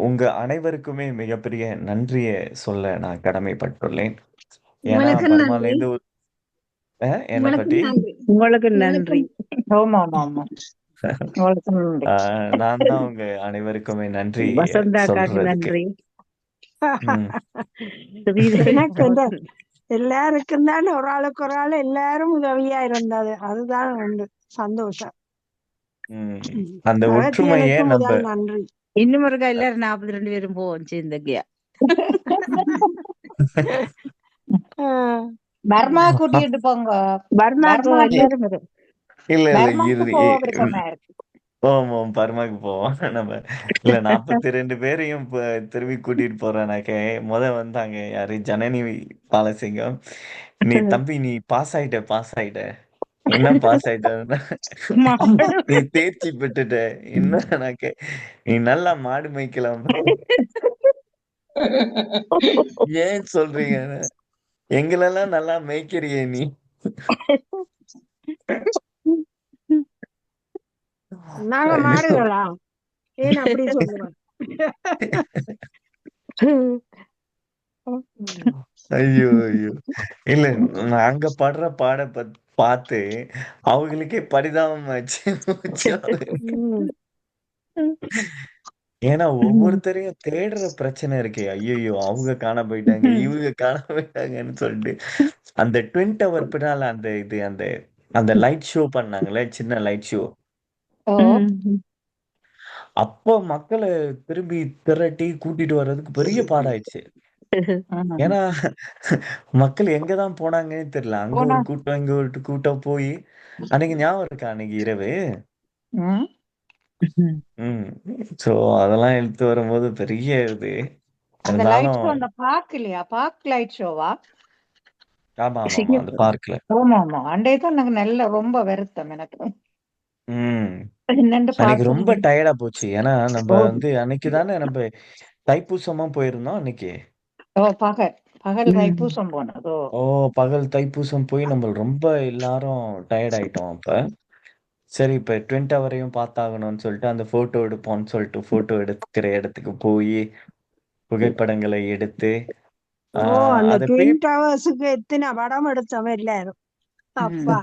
உங்க அனைவருக்குமே மிகப்பெரிய நன்றியை சொல்ல நான் கடமைப்பட்டுள்ளேன். ஏன்னா பர்மால இருந்து என்ன பற்றி உங்களுக்கு நன்றி. நான் தான் உங்க அனைவருக்குமே நன்றி நன்றி. எல்லாருக்கும் தானே ஒரு ஆளுக்கு ஒரு ஆள் எல்லாரும் உதவியா இருந்தது. அதுதான் உண்டு சந்தோஷம். அந்த ஒற்றுமையே நம்ம நன்றி. இன்னும் இருக்கா எல்லாரும் 42 பேரும் போவோம் சேர்ந்தக்கியா. பர்மா கூட்டிட்டு போங்க. பர்மா இல்ல போவோம் பர்மாக்கு போவோம். நம்ம இல்ல 42 பேரையும் திரும்பி கூட்டிட்டு போறேனாக்க வந்தாங்க யாரு, ஜனனி பாலசிங்கம். நீ தம்பி நீ பாஸ் ஆயிட்ட என்ன பாஸ் ஆயிட்டா மாடு நீ தேர்ச்சி பெற்றுட்ட. என்ன நீ நல்லா மாடு மேய்க்கலாம். ஏன் சொல்றீங்க? எங்களெல்லாம் நல்லா மேய்க்கிறியே நீ. நாங்க ஐயோ மாடுகளா? ஏன் அப்படி சொல்லுவேன்? ஐயோ ஐயோ இல்ல, நாங்க படுற பாட பார்த்து அவங்களுக்கே பரிதாபம் ஆச்சு. ம். ஏன்னா ஒவ்வொருத்தரையும் தேடுற பிரச்சனை இருக்கே. ஐயோ அவங்க காண போயிட்டாங்க, இவங்க காண போயிட்டாங்கன்னு சொல்லிட்டு அந்த ட்வின் டவர் பின்னால அந்த இது அந்த அந்த லைட் ஷோ பண்ணாங்களே, சின்ன லைட் ஷோ. ஓ அப்போ மக்களை திரும்பி திரட்டி கூட்டிட்டு வர்றதுக்கு பெரிய பாடாயிடுச்சு. ஏன்னா மக்கள் எங்கதான் போனாங்கன்னு தெரியல. அங்க போனா ஒரு கூட்டம், இங்க ஒரு கூட்டம் போய் அன்னைக்கு ஞாபகம் இருக்கா? அன்னைக்கு இரவு. ம். ம். சோ அதெல்லாம் எடுத்து வரும்போது பெரிய இது. அந்த லைட் இருந்தாலும் ஷோ அந்த பார்க் இல்லையா, பார்க் லைட் ஷோவா? ஆமா ஆமா ஆமா அந்த பார்க்ல. ஆமா ஆமா, அன்றைய தான் எனக்கு நல்ல ரொம்ப வருத்தம் எனக்கு. ம். என்னண்டு அன்னைக்கு பார்க்க ரொம்ப டயர்டா போச்சு. ஏன்னா நம்ம ஓ வந்து அன்னைக்கு தானே நம்ம தைப்பூசமா போயிருந்தோம் அன்னைக்கு. ஓ பகல் பகல் தைப்பூசம் போனதோ. ஓ பகல் தைப்பூசம் போய் நம்ம ரொம்ப எல்லாரும் டயர்ட் ஆயிட்டோம் அப்ப. சரி இப்ப ட்வின் டவரையும் பார்த்தாகணும்னு சொல்லிட்டு அந்த போட்டோ எடுப்போம்னு சொல்லிட்டு போட்டோ எடுக்கிற இடத்துக்கு போய் புகைப்படங்களை எடுத்து ஓ, அந்த அதை ட்வின் டவர்ஸுக்கு எத்தனை படம் எடுத்தவன் எல்லாரும். அப்பா.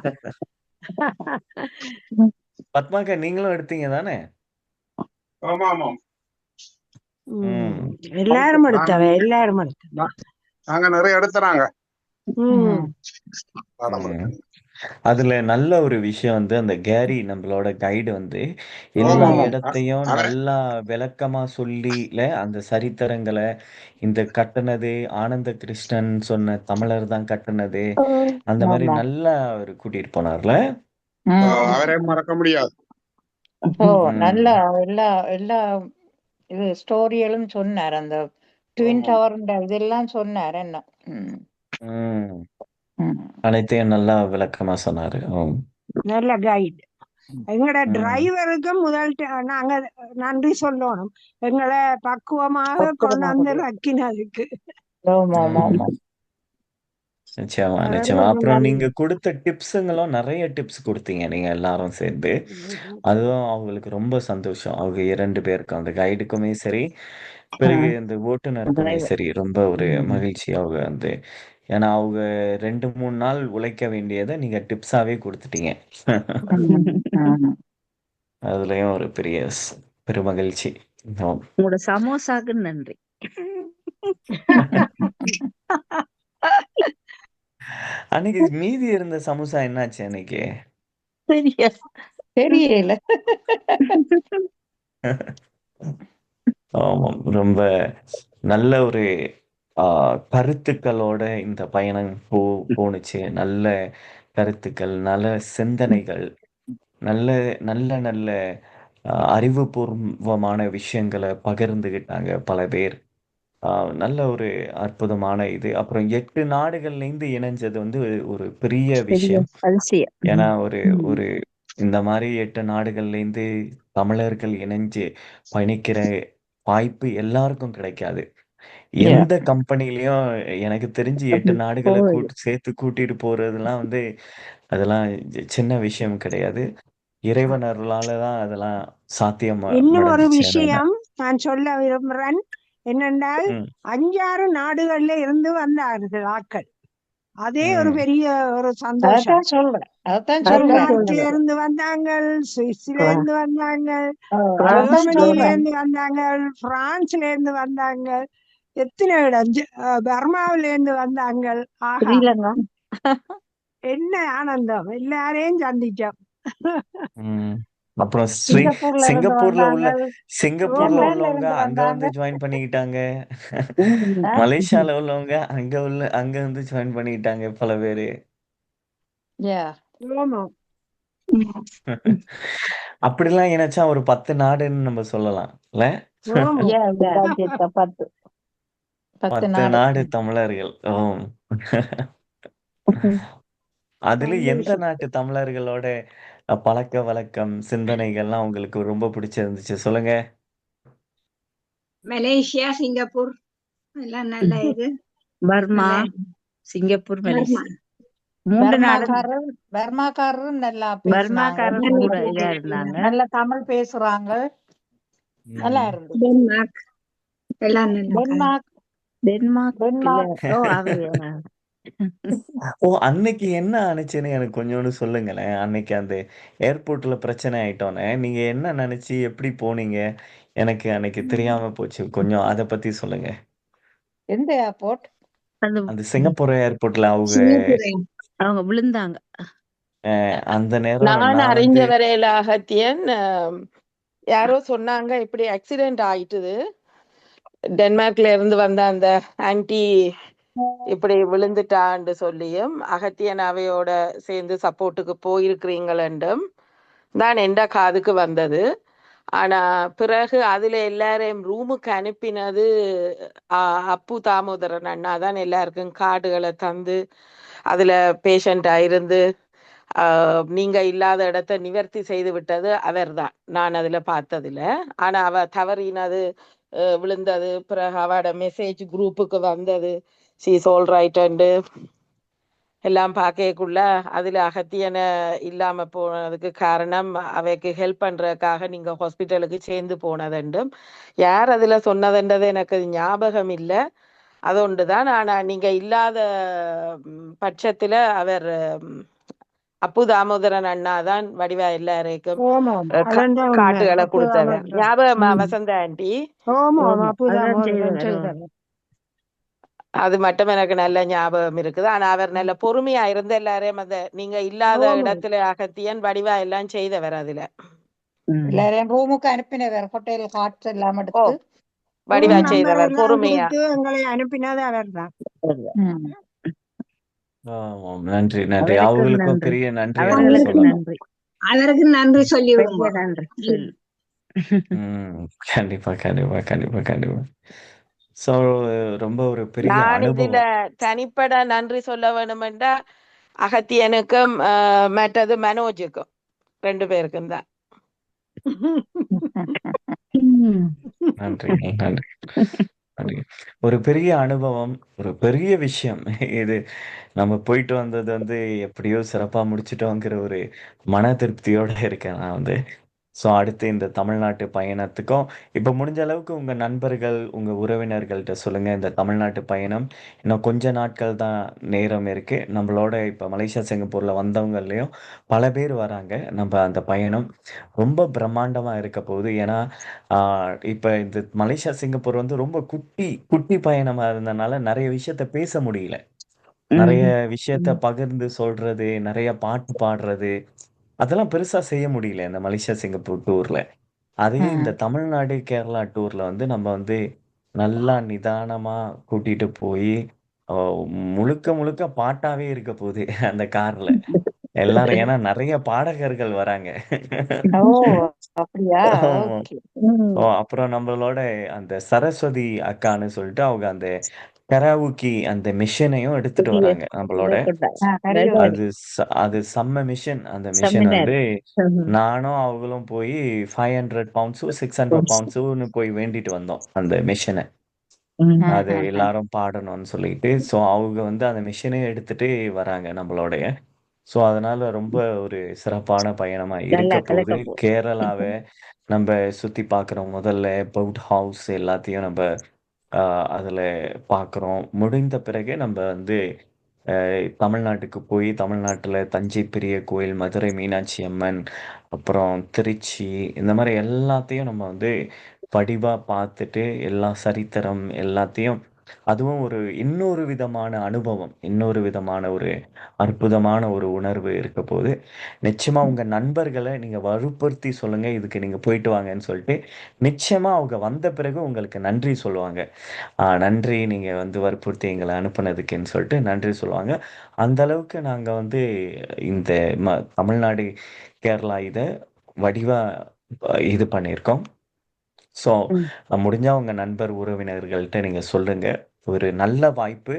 பத்மாக்கா நீங்களும் எடுத்தீங்க தானே? ஆமா ஆமாம். ம். எல்லாரும் நாங்க எடுத்தவன், எல்லாரும் எடுத்தவன். நா- நாங்க நிறைய எடுத்துறாங்க ம். படம் ம். எடுத்து. அதுல நல்ல ஒரு விஷயம் வந்து அந்த கேரி நம்மளோட கைடு வந்து எல்லா ஆமா ஆமாம். இடத்தையும் அவரே நல்லா விளக்கமா சொல்லில அந்த சரித்திரங்களை இந்த கட்டுனது ஆனந்த கிருஷ்ணன் சொன்ன தமிழர் தான் கட்டுனது அந்த மாதிரி ஆமா. நல்லா அவர் கூட்டிட்டு போனார்ல. அவரே மறக்க முடியாது. ஓ ம். நல்லா எல்லா எல்லா இது ஸ்டோரியலும் சொன்னார். அந்த ட்வின் ஆமாம். டவர் இதெல்லாம் சொன்னார் என்ன. ம். ம். ம். அனைத்தையும் நல்லா விளக்கமா சொன்னாரு. நல்ல கைடு. எங்களோட ம். டிரைவருக்கும் நாங்க நன்றி சொல்லணும். எங்களை பக்குவமாக கொண்டாந்து ரக்கினதுக்கு. ஆமா ஆமா ம். ஆமா. நிச்சயமா நிச்சயமா. அவர்களுக்கு அப்புறம் நன்றி. நீங்க கொடுத்த டிப்ஸுங்களும் நிறைய டிப்ஸ் கொடுத்தீங்க நீங்க எல்லாரும் சேர்ந்து. அதுவும் அவங்களுக்கு ரொம்ப சந்தோஷம். அவங்க 2 பேருக்கும் அந்த கைடுக்குமே சரி, பிறகு அந்த ஓட்டுநருக்குமே சரி ரொம்ப ஒரு மகிழ்ச்சி. அவங்க வந்து ஏன்னா அவங்க 2-3 நாள் உழைக்க வேண்டியதை நீங்க டிப்ஸாவே கொடுத்துட்டீங்க. அதுலயும் ஒரு பெரிய பெருமகிழ்ச்சி. ஆம். உங்களோட சமோசாக்கு நன்றி. அன்னைக்கு மீதி இருந்த சமோசா என்னாச்சு அன்னைக்கு? தெரியல. ஆமாம். ரொம்ப நல்ல ஒரு கருத்துக்களோட இந்த பயணம் போணுச்சு. நல்ல கருத்துக்கள், நல்ல சிந்தனைகள், நல்ல நல்ல நல்ல அறிவுபூர்வமான விஷயங்களை பகிர்ந்துகிட்டாங்க பல பேர். நல்ல ஒரு அற்புதமான இது. அப்புறம் 8 நாடுகள்லேருந்து இணைஞ்சது வந்து ஒரு பெரிய விஷயம். அதிசயம். ஏன்னா ஒரு ஒரு இந்த மாதிரி 8 நாடுகள்லேருந்து தமிழர்கள் இணைஞ்சு பயணிக்கிற வாய்ப்பு எல்லாருக்கும் கிடைக்காது. எந்த கம்பெனிலயும் எனக்கு தெரிஞ்சு 8 நாடுகளை சேர்த்து கூட்டிட்டு போறதெல்லாம் வந்து அதெல்லாம் சின்ன விஷயம் கிடையாது. இறைவன் அருளால தான் அதெல்லாம் சாத்தியம் இன்னும் ஒரு அடைஞ்சிச்சு. விஷயம் நான் சொல்ல விரும்புறேன் என்னென்றால், 5-6 நாடுகள்ல இருந்து வந்தார்கள் ஆட்கள். அதே ஒரு பெரிய ஒரு சந்தோஷம். டென்மார்க்ல இருந்து வந்தாங்க, சுவிஸ்ல இருந்து வந்தாங்க, ஜெர்மனில இருந்து வந்தாங்க, பிரான்ஸ்ல இருந்து வந்தாங்க, எத்தனை இடம் பர்மாவில இருந்து வந்தாங்க. ஆஹா, என்ன ஆனந்தம்! எல்லாரையும் சந்திச்சோம். அப்புறம் சிங்கப்பூர்ல உள்ளவங்க அங்க வந்து ஜாயின் பண்ணிக்கிட்டாங்க. மலேசியால உள்ளவங்க அங்க வந்து ஜாயின் பண்ணிக்கிட்டாங்க பல பேரு. அப்படிலாம் இணைச்சா ஒரு 10 நாடுன்னு நம்ம சொல்லலாம் இல்ல? 10 நாடு தமிழர்கள். அதுல எந்த சந்தோஷம். நாட்டு தமிழர்களோட பழக்கவழக்கம், சிந்தனைகள்லாம் உங்களுக்கு ரொம்ப பிடிச்சிருந்துச்சு சொல்லுங்க? மலேசியா, சிங்கப்பூர் எல்லாம் நல்ல இது. பர்மா, நல்ல சிங்கப்பூர், பர்மா மலேசியா 3 நாடும் பர்மாக்காரரும் நல்லா பேசினாங்க. பர்மாக்காரர் நல்ல கூட இதா இருந்தாங்க. நல்ல தமிழ் பேசுறாங்க. நல்லா ம். இருந்துச்சு. டென்மார்க் எல்லாம் நல்ல கதை. டென்மார்க் டென்மார்க் இல்ல. டென்மார்க் ஓ அவையா ஓ! அன்னைக்கு என்ன ஆனுச்சுன்னு எனக்கு கொஞ்சோண்டு சொல்லுங்களேன். அன்னைக்கு அந்த ஏர்போர்ட்ல பிரச்சனை ஆயிட்டோனே, நீங்க என்ன நெனச்சு எப்படி போனீங்க? எனக்கு அன்னைக்கு தெரியாம போச்சு. கொஞ்சம் அத பத்தி சொல்லுங்க. எந்த ஏர்போர்ட்? அந்த அந்த சிங்கப்பூர் ஏர்போர்ட்ல சிங்கப்பூர் அவங்க விழுந்தாங்க. அந்த நேரம் நான் நான் அறிஞ்ச வந்து வரையில அகத்தியன் யாரோ சொன்னாங்க இப்படி ஆக்சிடென்ட் ஆயிட்டுது. டென்மார்க்ல இருந்து வந்த அந்த ஆன்டி இப்படி விழுந்துட்டான்னு சொல்லியும் அகத்தியன் அவையோட சேர்ந்து சப்போர்ட்டுக்கு போயிருக்கிறீங்களென்றும் தான் எந்த காதுக்கு வந்தது. ஆனா பிறகு அதுல எல்லாரையும் ரூமுக்கு அனுப்பினது அப்பு தாமோதரன் அண்ணா தான் எல்லாருக்கும் கார்டுகளை தந்து அதுல பேஷண்டா இருந்து நீங்க இல்லாத இடத்த நிவர்த்தி செய்து விட்டது அவர்தான். நான் அதுல பார்த்ததில்ல. ஆனா அவ தவறினது விழுந்தது பிறகு அவட மெசேஜ் குரூப்புக்கு வந்தது ஷீஸ் ஆல் ரைட் அண்டு எல்லாம் பார்க்கக்குள்ள அதுல அகத்தியனை இல்லாம போனதுக்கு காரணம் அவைக்கு ஹெல்ப் பண்றதுக்காக நீங்க ஹாஸ்பிட்டலுக்கு சேர்ந்து போனதுண்டும் யார் அதுல சொன்னதுன்றது எனக்கு ஞாபகம் இல்லை. அது ஒன்றுதான். ஆனா நீங்க இல்லாத பட்சத்துல அவர் அப்பு தாமோதரன் அண்ணா தான் வடிவா எல்லாருக்கும் ஓமாம் அதான் உண்மை. காட்டுகளை கொடுத்தவர். அப்புதாம ஞாபகமா வசந்த ஆண்டி? ஓமாம் ஆமா அதான் அப்புதாமோதரன் செய்தவர். செய்தவர். அது மட்டும் எனக்கு நல்ல ஞாபகம் இருக்குது. ஆனா அவர் நல்ல பொறுமையா இருந்த எல்லாரையும் அந்த நீங்க இல்லாத ஓமாம் இடத்துல அகத்தியன் வடிவா எல்லாம் செய்தவர் அதுல. எல்லாரையும் ரூமுக்கு அனுப்பினவர். ஹோட்டல் ஹாட்ஸ் எல்லாம் ஓ எடுத்து வடிவா ரூம் நம்பர் செய்தவர் எல்லாம் பொறுமையா. கொடுத்து எங்களை அனுப்பினது அவர் தான். ம். ஆமாம். நன்றி, நன்றி. அவருக்கும் அவங்களுக்கும் நன்றி. பெரிய நன்றியை நம்ம அவர்களுக்கு சொல்லணும். நன்றி. அதற்கு நன்றி சொல்லி பெரிய விடுவோம். நன்றி சொல்லு. கண்டிப்பா, கண்டிப்பா, கண்டிப்பா, கண்டிப்பா. ஸோ ரொம்ப ஒரு பெரிய நான் இதுல அனுபவம். தனிப்பட நன்றி சொல்ல வேணுமென்றா அகத்தியனுக்கும் மற்றது மனோஜுக்கும் 2 பேருக்கும் தான். நன்றி, நன்றி, நன்றி. ஒரு பெரிய அனுபவம், ஒரு பெரிய விஷயம். இது நம்ம போயிட்டு வந்தது வந்து எப்படியோ சிறப்பா முடிச்சுட்டோங்கிற ஒரு மன திருப்தியோட இருக்கேன் நான் வந்து. ஸோ அடுத்து இந்த தமிழ்நாட்டு பயணத்துக்கும் இப்போ முடிஞ்ச அளவுக்கு உங்கள் நண்பர்கள் உங்கள் உறவினர்கள்ட்ட சொல்லுங்கள். இந்த தமிழ்நாட்டு பயணம் இன்னும் கொஞ்ச நாட்கள் தான் நேரம் இருக்குது. நம்மளோட இப்போ மலேசியா சிங்கப்பூரில் வந்தவங்களையும் பல பேர் வராங்க. நம்ம அந்த பயணம் ரொம்ப பிரம்மாண்டமாக இருக்க போகுது. ஏன்னா இப்போ இந்த மலேசியா சிங்கப்பூர் வந்து ரொம்ப குட்டி குட்டி பயணமாக இருந்தனால நிறைய விஷயத்த பேச முடியல. நிறைய விஷயத்த பகிர்ந்து சொல்றது, நிறைய பாட்டு பாடுறது, அதெல்லாம் பெருசா செய்ய முடியல இந்த மலேசியா, சிங்கப்பூர் டூர்ல. அதே இந்த தமிழ்நாடு, கேரளா டூர்ல வந்து நம்ம வந்து நல்லா நிதானமா கூட்டிட்டு போயி, அ முழுக்க முழுக்க பாட்டாவே இருக்க போகுது அந்த கார்ல. எல்லாரும் ஏன்னா நெறைய பாடகர்கள் வராங்க. ஓ அப்படியா? ஆமா. ஓகே. ம். அப்புறம் நம்மளோட அந்த சரஸ்வதி அக்கான்னு சொல்லிட்டு அவங்க அந்த கராவுக்கி அந்த மிஷினையும் எடுத்துட்டு புதிய வராங்க நம்மளோட. கரியோகி. அது அது செம்ம மிஷன். அந்த மிஷன் செமினார். வந்து நானும் அவங்களும் போய் 500 பவுண்ட்ஸோ 600 பவுண்ட்ஸோன்னு போய் வேண்டிட்டு வந்தோம் அந்த மிஷனை. அது எல்லாரும் பாடணும்னு சொல்லிட்டு. ஸோ அவங்க வந்து அந்த மிஷினே எடுத்துட்டு வராங்க நம்மளோடைய. ஸோ அதனால ரொம்ப ஒரு சிறப்பான பயணமா இருக்க நல்லா போகுது. கலக்க போகுது. கேரளாவை நம்ம சுத்தி பார்க்குறோம். முதல்ல பவுட் ஹவுஸ் எல்லாத்தையும் நம்ம அதில் பார்க்குறோம். முடிந்த பிறகு நம்ம வந்து தமிழ்நாட்டுக்கு போய் தமிழ்நாட்டில் தஞ்சை பெரிய கோயில், மதுரை மீனாட்சி அம்மன், அப்புறம் திருச்சி, இந்த மாதிரி எல்லாத்தையும் நம்ம வந்து வடிவாக பார்த்துட்டு எல்லா சரித்திரம் எல்லாத்தையும் அதுவும் ஒரு இன்னொரு விதமான அனுபவம், இன்னொரு விதமான ஒரு அற்புதமான ஒரு உணர்வு இருக்க போது. நிச்சயமா உங்க நண்பர்களை நீங்க வற்புறுத்தி சொல்லுங்க, இதுக்கு நீங்க போயிட்டு வாங்கன்னு சொல்லிட்டு. நிச்சயமா அவங்க வந்த பிறகு உங்களுக்கு நன்றி சொல்லுவாங்க. நன்றி நீங்க வந்து வற்புறுத்தி எங்களை அனுப்புனதுக்குன்னு சொல்லிட்டு நன்றி சொல்லுவாங்க. அந்த அளவுக்கு நாங்க வந்து இந்த தமிழ்நாடு, கேரளா இதை வடிவா இது பண்ணியிருக்கோம். ஸோ ம். முடிஞ்சா உங்க நண்பர், உறவினர்கள்ட்ட நீங்க சொல்லுங்க. ஒரு நல்ல வாய்ப்பு.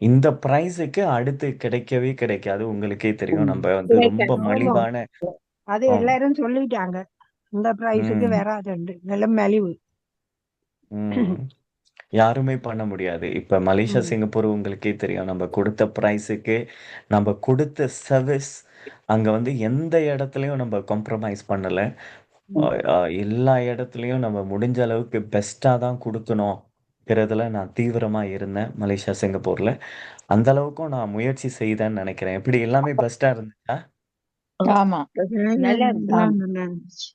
இந்த பிரைஸுக்கு அடுத்து கிடைக்கவே கிடைக்காது. உங்களுக்கே தெரியும். நம்ம வந்து ரொம்ப ஆமா மலிவான அது ஆம். எல்லாரும் சொல்லிட்டாங்க. இந்த பிரைஸுக்கு ம். வராதுண்டு நல்ல மலிவு. ம். யாருமே பண்ண முடியாது. இப்ப மலேசியா, ம். சிங்கப்பூர் உங்களுக்கே தெரியும். நம்ம கொடுத்த பிரைஸுக்கு, நம்ம கொடுத்த சர்வீஸ், அங்க வந்து எந்த இடத்துலயும் நம்ம காம்ப்ரமைஸ் பண்ணல. அ ம். அ எல்லா இடத்துலயும் நம்ம முடிஞ்ச அளவுக்கு பெஸ்ட்டா தான் குடுக்கணும்ங்கிறதுல நான் தீவிரமா இருந்தேன். மலேசியா, சிங்கப்பூர்ல. அந்த அளவுக்கும் நான் முயற்சி செய்தேன்னு நெனைக்கிறேன். எப்படி எல்லாமே பெஸ்ட்டா இருந்துச்சா? ஆமா. நல்லா இருக்கு. எல்லாம் நல்லா இருந்துச்சு.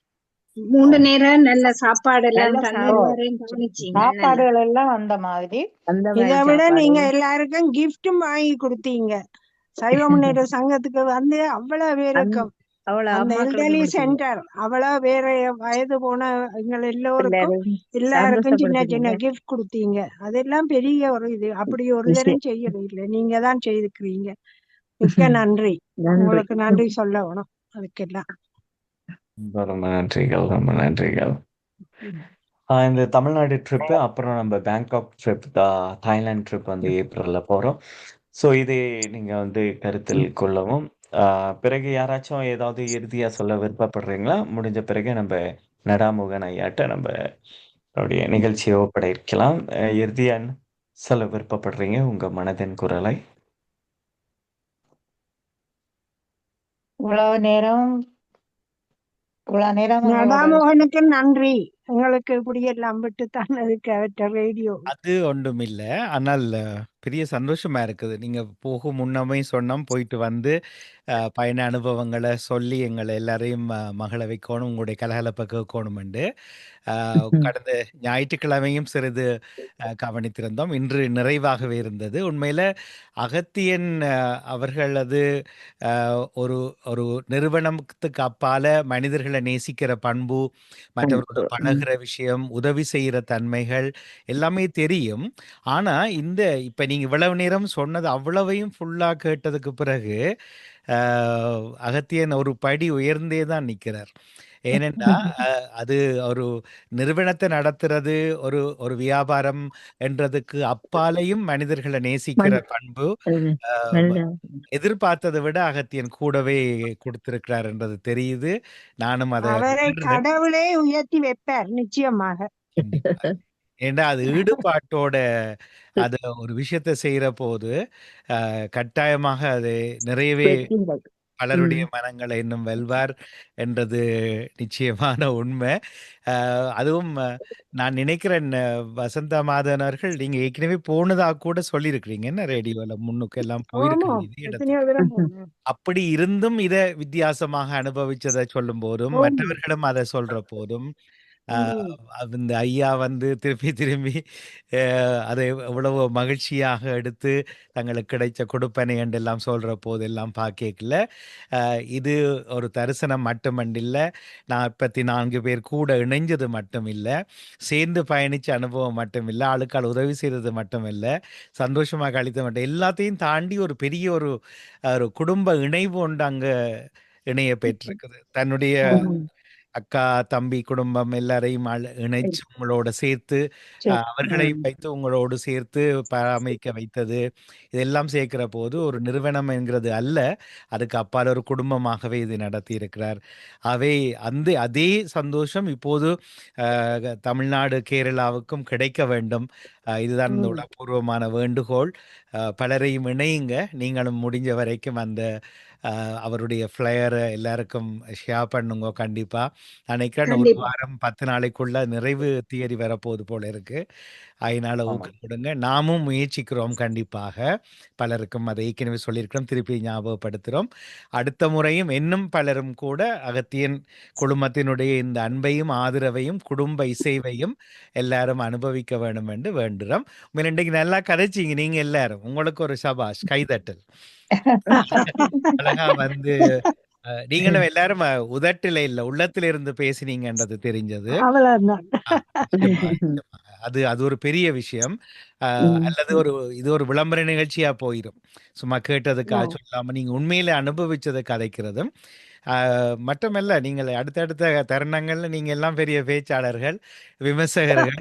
3 ஓ! நேரம் நல்ல சாப்பாடு எல்லாம் நல்ல தந்து ஓ எல்லாரையும் கவனிச்சீங்க நல்லா. சாப்பாடுகள் எல்லாம் அந்த மாதிரி. அந்த இதை மாதிரி விட சாப்பாடு. நீங்க எல்லாருக்கும் கிஃப்டும் வாங்கி கொடுத்தீங்க. சைவ முன்னேற்ற சங்கத்துக்கு வந்து அவ்வளவு பேருக்கும் அவ்வளவு அந்த அம்மாக்களுக்கு எல்டர்லி கொடுத்தீங்க. சென்டர் அவ்வளவு பேர வயது போன எங்கள் எல்லோருக்கும் எல்லாரையும் சின்ன சின்ன சந்தோஷப்படுத்தினீங்க. கிஃப்ட் கொடுத்தீங்க. அதெல்லாம் பெரிய ஒரு இது. அப்படி ஒரு விஷயம். தரம் செய்யறது இல்லை. நீங்க தான் செய்திருக்கிறீங்க. மிக்க நன்றி. நன்றி. உங்களுக்கு நன்றி சொல்ல வேணும் அதுக்கெல்லாம். ரொம்ப நன்றிகள். ரொம்ப நன்றிகள். ம். இந்த தமிழ்நாடு ட்ரிப்பு, அப்புறம் நம்ம பேங்காக் ட்ரிப், தாய்லாந்து ட்ரிப் வந்து ஏப்ரல்ல போறோம். ஸோ இதை நீங்க வந்து கருத்தில் கொள்ளவும். பிறகு யாராச்சும் ஏதாவது இறுதியா சொல்ல விருப்பப்படுறீங்களா? முடிஞ்ச பிறகு நம்ம நடாமுகன் ஐயாட்ட நம்ம அவருடைய நிகழ்ச்சியை ஒப்படைக்கலாம். இறுதியா என்ன சொல்ல விருப்பப்படுறீங்க உங்க மனதின் குரலை? இவ்வளவு நேரம் எங்களோட நடாமோகனுக்கு நன்றி. எங்களுக்கு இப்படியெல்லாம் விட்டு தந்ததுக்கு அவற்ற ரேடியோ. அது ஒன்றுமில்ல. ஆனால் பெரிய சந்தோஷமா இருக்குது. நீங்க போகும் முன்னமே சொன்னோம், போயிட்டு வந்து பயண அனுபவங்கள சொல்லி எங்கள எல்லாரையும் மகிழ வைக்கணும், உங்களுடைய கலகலப்ப கேட்கணுமெண்டு. கடந்த ஞாயிற்றுக்கிழமையும் சிறிது கவனித்திருந்தோம். இன்று நிறைவாகவே இருந்தது. உண்மையில அகத்தியன் அவர்களது ஒரு ஒரு நிறுவனத்துக்கு அப்பால மனிதர்களை நேசிக்கிற பண்பு, மற்றவர்களோட பழகுற விஷயம், உதவி செய்கிற தன்மைகள் எல்லாமே தெரியும். ஆனா, இப்ப நீங்க இவ்வளவு நேரம் சொன்னது அவ்வளவையும் ஃபுல்லா கேட்டதுக்கு பிறகு, அ அகத்தியன் ஒரு படி உயர்ந்தே தான் நிக்கிறார். ஏனென்றா, அது ஒரு நிறுவனத்தை நடத்துறது, ஒரு ஒரு வியாபாரம் என்றதுக்கு அப்பாலேயும் மனிதர்களை நேசிக்கிற பண்பு, அ எதிர்பார்த்ததை விட அகத்தியன் கூடவே கொடுத்திருக்கிறார் என்றது தெரியுது. நானும் அதை அவரை உணர்றேன். கடவுளே உயர்த்தி வைப்பார் நிச்சயமாக. கண்டிப்பா. ஏன்டா அது ஈடுபாட்டோட அது ஒரு விஷயத்த செய்யற போது, கட்டாயமாக அது நிறையவே பலருடைய மனங்களை இன்னும் வெல்வார் என்றது நிச்சயமான உண்மை. அதுவும் நான் நினைக்கிறேன் வசந்தா மாதன் அவர்கள், நீங்க ஏற்கனவே போனதா கூட சொல்லியிருக்கிறீங்க. என்ன ரேடியோல முன்னுக்கு எல்லாம் ஆமா, போயிருக்கிறீங்க இதே எத்தனையோ இடத்துக்கு. தரம் போனோம். அப்படி இருந்தும் இத வித்தியாசமாக அனுபவிச்சதை சொல்லும் போதும், ஆமா. மற்றவர்களும் அதை சொல்ற போதும், ஆ ம். இந்த ஐயா வந்து திருப்பி திரும்பி அ அதை எவ்வளவு மகிழ்ச்சியாக எடுத்து தங்களுக்கு கிடைச்ச கொடுப்பனை என்றெல்லாம் சொல்ற போதெல்லாம் பார்க்கைக்குள்ள, இது ஒரு தரிசனம் மட்டுமண்டில்ல, 44 பேர் கூட இணைஞ்சது மட்டும் இல்ல, சேர்ந்து பயணிச்ச அனுபவம் மட்டும் இல்ல, ஆளுக்காள் உதவி செய்தது மட்டும் இல்ல, சந்தோஷமா கழித்தது மட்டும் எல்லாத்தையும் தாண்டி ஒரு பெரிய ஒரு ஒரு குடும்ப இணைவு ஒன்று அங்க இணைய பெற்றிருக்குது. தன்னுடைய அக்கா, தம்பி குடும்பம் எல்லாரையும் இணைச்சு உங்களோட சேர்த்து, அவர்களை வைத்து உங்களோடு சேர்த்து பராமரிக்க வைத்தது. இதெல்லாம் சேர்க்கிற போது ஒரு நிறுவனம் என்கிறது அல்ல, அதுக்கு அப்பால் ஒரு குடும்பமாகவே இது நடத்தி இருக்கிறார். அவை அதே சந்தோஷம் இப்போது தமிழ்நாடு, கேரளாவுக்கும் கிடைக்க வேண்டும். இதுதான் இந்த உளப்பூர்வமான வேண்டுகோள். பலரையும் இணையுங்க. நீங்களும் முடிஞ்ச வரைக்கும் அந்த அவருடைய ஃப்ளையரை எல்லாருக்கும் ஷேர் பண்ணுங்க கண்டிப்பா. நினைக்கிறேன் ஒரு கண்டிப்பா. வாரம் 10 நாளைக்குள்ள நிறைவு தியரி வரப்போகுது போல இருக்கு. அதனால ஆமா. ஊக்கம் கொடுங்க. நாமும் முயற்சிக்கிறோம் கண்டிப்பாக. பலருக்கும் அதை ஏற்கனவே சொல்லியிருக்கிறோம். திருப்பி ஞாபகப்படுத்துகிறோம். அடுத்த முறையும் இன்னும் பலரும் கூட அகத்தியன் குழுமத்தினுடைய இந்த அன்பையும், ஆதரவையும், குடும்ப இசைவையும் எல்லாரும் அனுபவிக்க வேண்டும் என்று வேண்டுறோம். இன்றைக்கு நல்லா கதைச்சிங்க நீங்க எல்லாரும். உங்களுக்கு ஒரு சபாஷ் கைதட்டல். அழகா வந்து நீங்களும் எல்லாரும் உதட்டில இல்ல, உள்ளத்தில இருந்து பேசினீங்கன்றது தெரிஞ்சது. அவ்வளவுதான். நிச்சயமா, நிச்சயமா. அது ஒரு பெரிய விஷயம். அல்லது இது ஒரு விளம்பர நிகழ்ச்சியா போயிரும். சும்மா கேட்டதுக்காக சொல்லாம, நீங்க உண்மையிலே அனுபவிச்சத கதைக்கிறதும், மட்டுமல்ல, நீங்கள் அடுத்தடுத்த தருணங்கள்ல நீங்க எல்லாம் பெரிய பேச்சாளர்கள், விமர்சகர்கள்.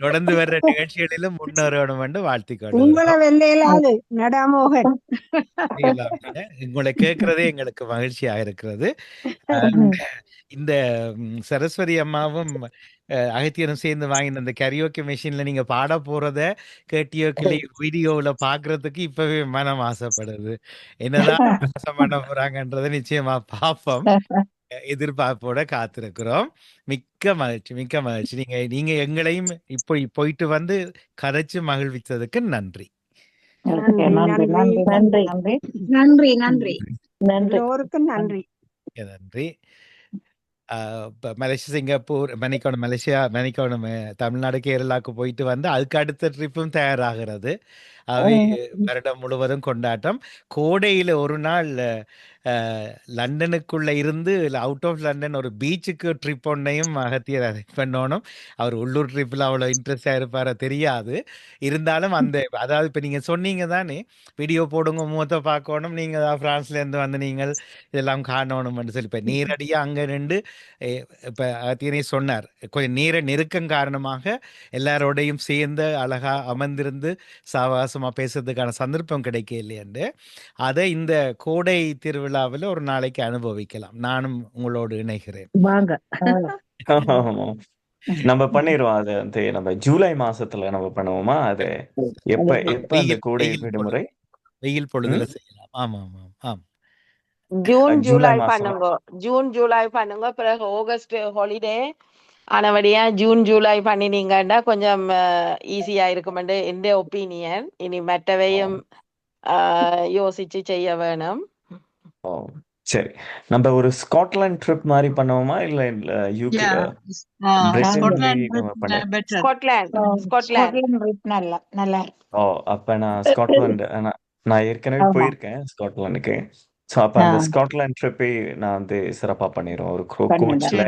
தொடர்ந்து வர்ற நிகழ்ச்சிகளிலும் முன்னேறணும் என்று வாழ்த்திக் உங்களை கொள்ளுகிறோம். வெல்லையிலாது நடாமோகன். உங்களை கேட்கிறதே எங்களுக்கு மகிழ்ச்சியாக இருக்கிறது. இந்த சரஸ்வதி அம்மாவும் அகத்தியனும் சேர்ந்து வாங்கின அந்த கரியோக்கி மெஷின்ல நீங்க பாட போறத கேட்டியோக்கிளி வீடியோவில் பாக்குறதுக்கு இப்பவே மனம் ஆசைப்படுது. என்னதான் பண்ண போறாங்கன்றதை நிச்சயமா பார்ப்போம். எதிர்பார்ப்போட காத்திருக்கிறோம். மிக்க மகிழ்ச்சி, மிக்க மகிழ்ச்சி. நீங்க எங்களையும் இப்போ போயிட்டு வந்து கதைச்சு மகிழ்வித்ததுக்கு நன்றி. நன்றி நன்றி எல்லோருக்கும் நன்றி. நன்றி. மலேசியா, சிங்கப்பூர், மணிக்கோணம், தமிழ்நாடு, கேரளாவுக்கு போயிட்டு வந்து அதுக்கு அடுத்த ட்ரிப்பும் தயாராகிறது. அவை வருடம் முழுவதும் கொண்டாட்டம். கோடையில் ஒரு நாள் லண்டனுக்குள்ள இருந்து அவுட் ஆஃப் லண்டன் ஒரு பீச்சுக்கு ட்ரிப் ஒன்றையும் அகத்தியர் அரேஞ்ச் பண்ணணும். அவர் உள்ளூர் ட்ரிப்பில் அவ்வளோ இன்ட்ரெஸ்டாக இருப்பார தெரியாது. இருந்தாலும் அதாவது இப்போ நீங்கள் சொன்னீங்க தானே, வீடியோ போடுங்க, முகத்தை பார்க்கணும், நீங்கள் தான் ஃப்ரான்ஸ்லேருந்து வந்து நீங்கள் இதெல்லாம் காணணும்னு சொல்லி இப்போ நேரடியாக அங்கே நின்று இப்போ அகத்தியனே சொன்னார், கொஞ்சம் நெருக்கம் காரணமாக எல்லாரோடையும் சேர்ந்து அழகா அமர்ந்திருந்து சாவாசமாக பேசுறதுக்கான சந்தர்ப்பம் கிடைக்க இல்லையன்று. அதை இந்த கோடை திருவிழாவில் ஒரு நாளைக்கு அனுபவிக்கலாம். நானும் உங்களோடு இணைகிறேன். வாங்க. நம்ம பண்ணிடுவோம். அது வந்து நம்ம ஜூலை மாசத்துல நம்ம பண்ணுவோமா? அது எப்ப அந்த கோடை விடுமுறை வெயில் பொழுதுல செய்யலாம். ஆமா ஆமா ஆம். ஜூன் ஜூலை பண்ணுங்க. ஜூன் ஜூலை பண்ணுங்க. பிறகு ஆகஸ்ட் ஹாலிடே ஆனபடியா ஜூன் ஜூலை பண்ணினீங்கன்னா கொஞ்சம் ஈஸியா இருக்குமென்று என்ற ஒப்பீனியன். இனி மற்றவையும் யோசிச்சு செய்ய வேணும். சரி, நம்ம ஒரு ஸ்காட்லாந்து ட்ரிப் மாதிரி பண்ணுவோமா? இல்ல யூகே அப்ப நான் ஸ்காட்லாந்து நான் ஏற்கனவே போயிருக்கேன் ஸ்காட்லாந்துக்கு. ஸோ அப்போ அந்த ஸ்காட்லாந்து ட்ரிப்பை நான் வந்து சிறப்பாக பண்ணிடுவோம். ஒரு கோச்ல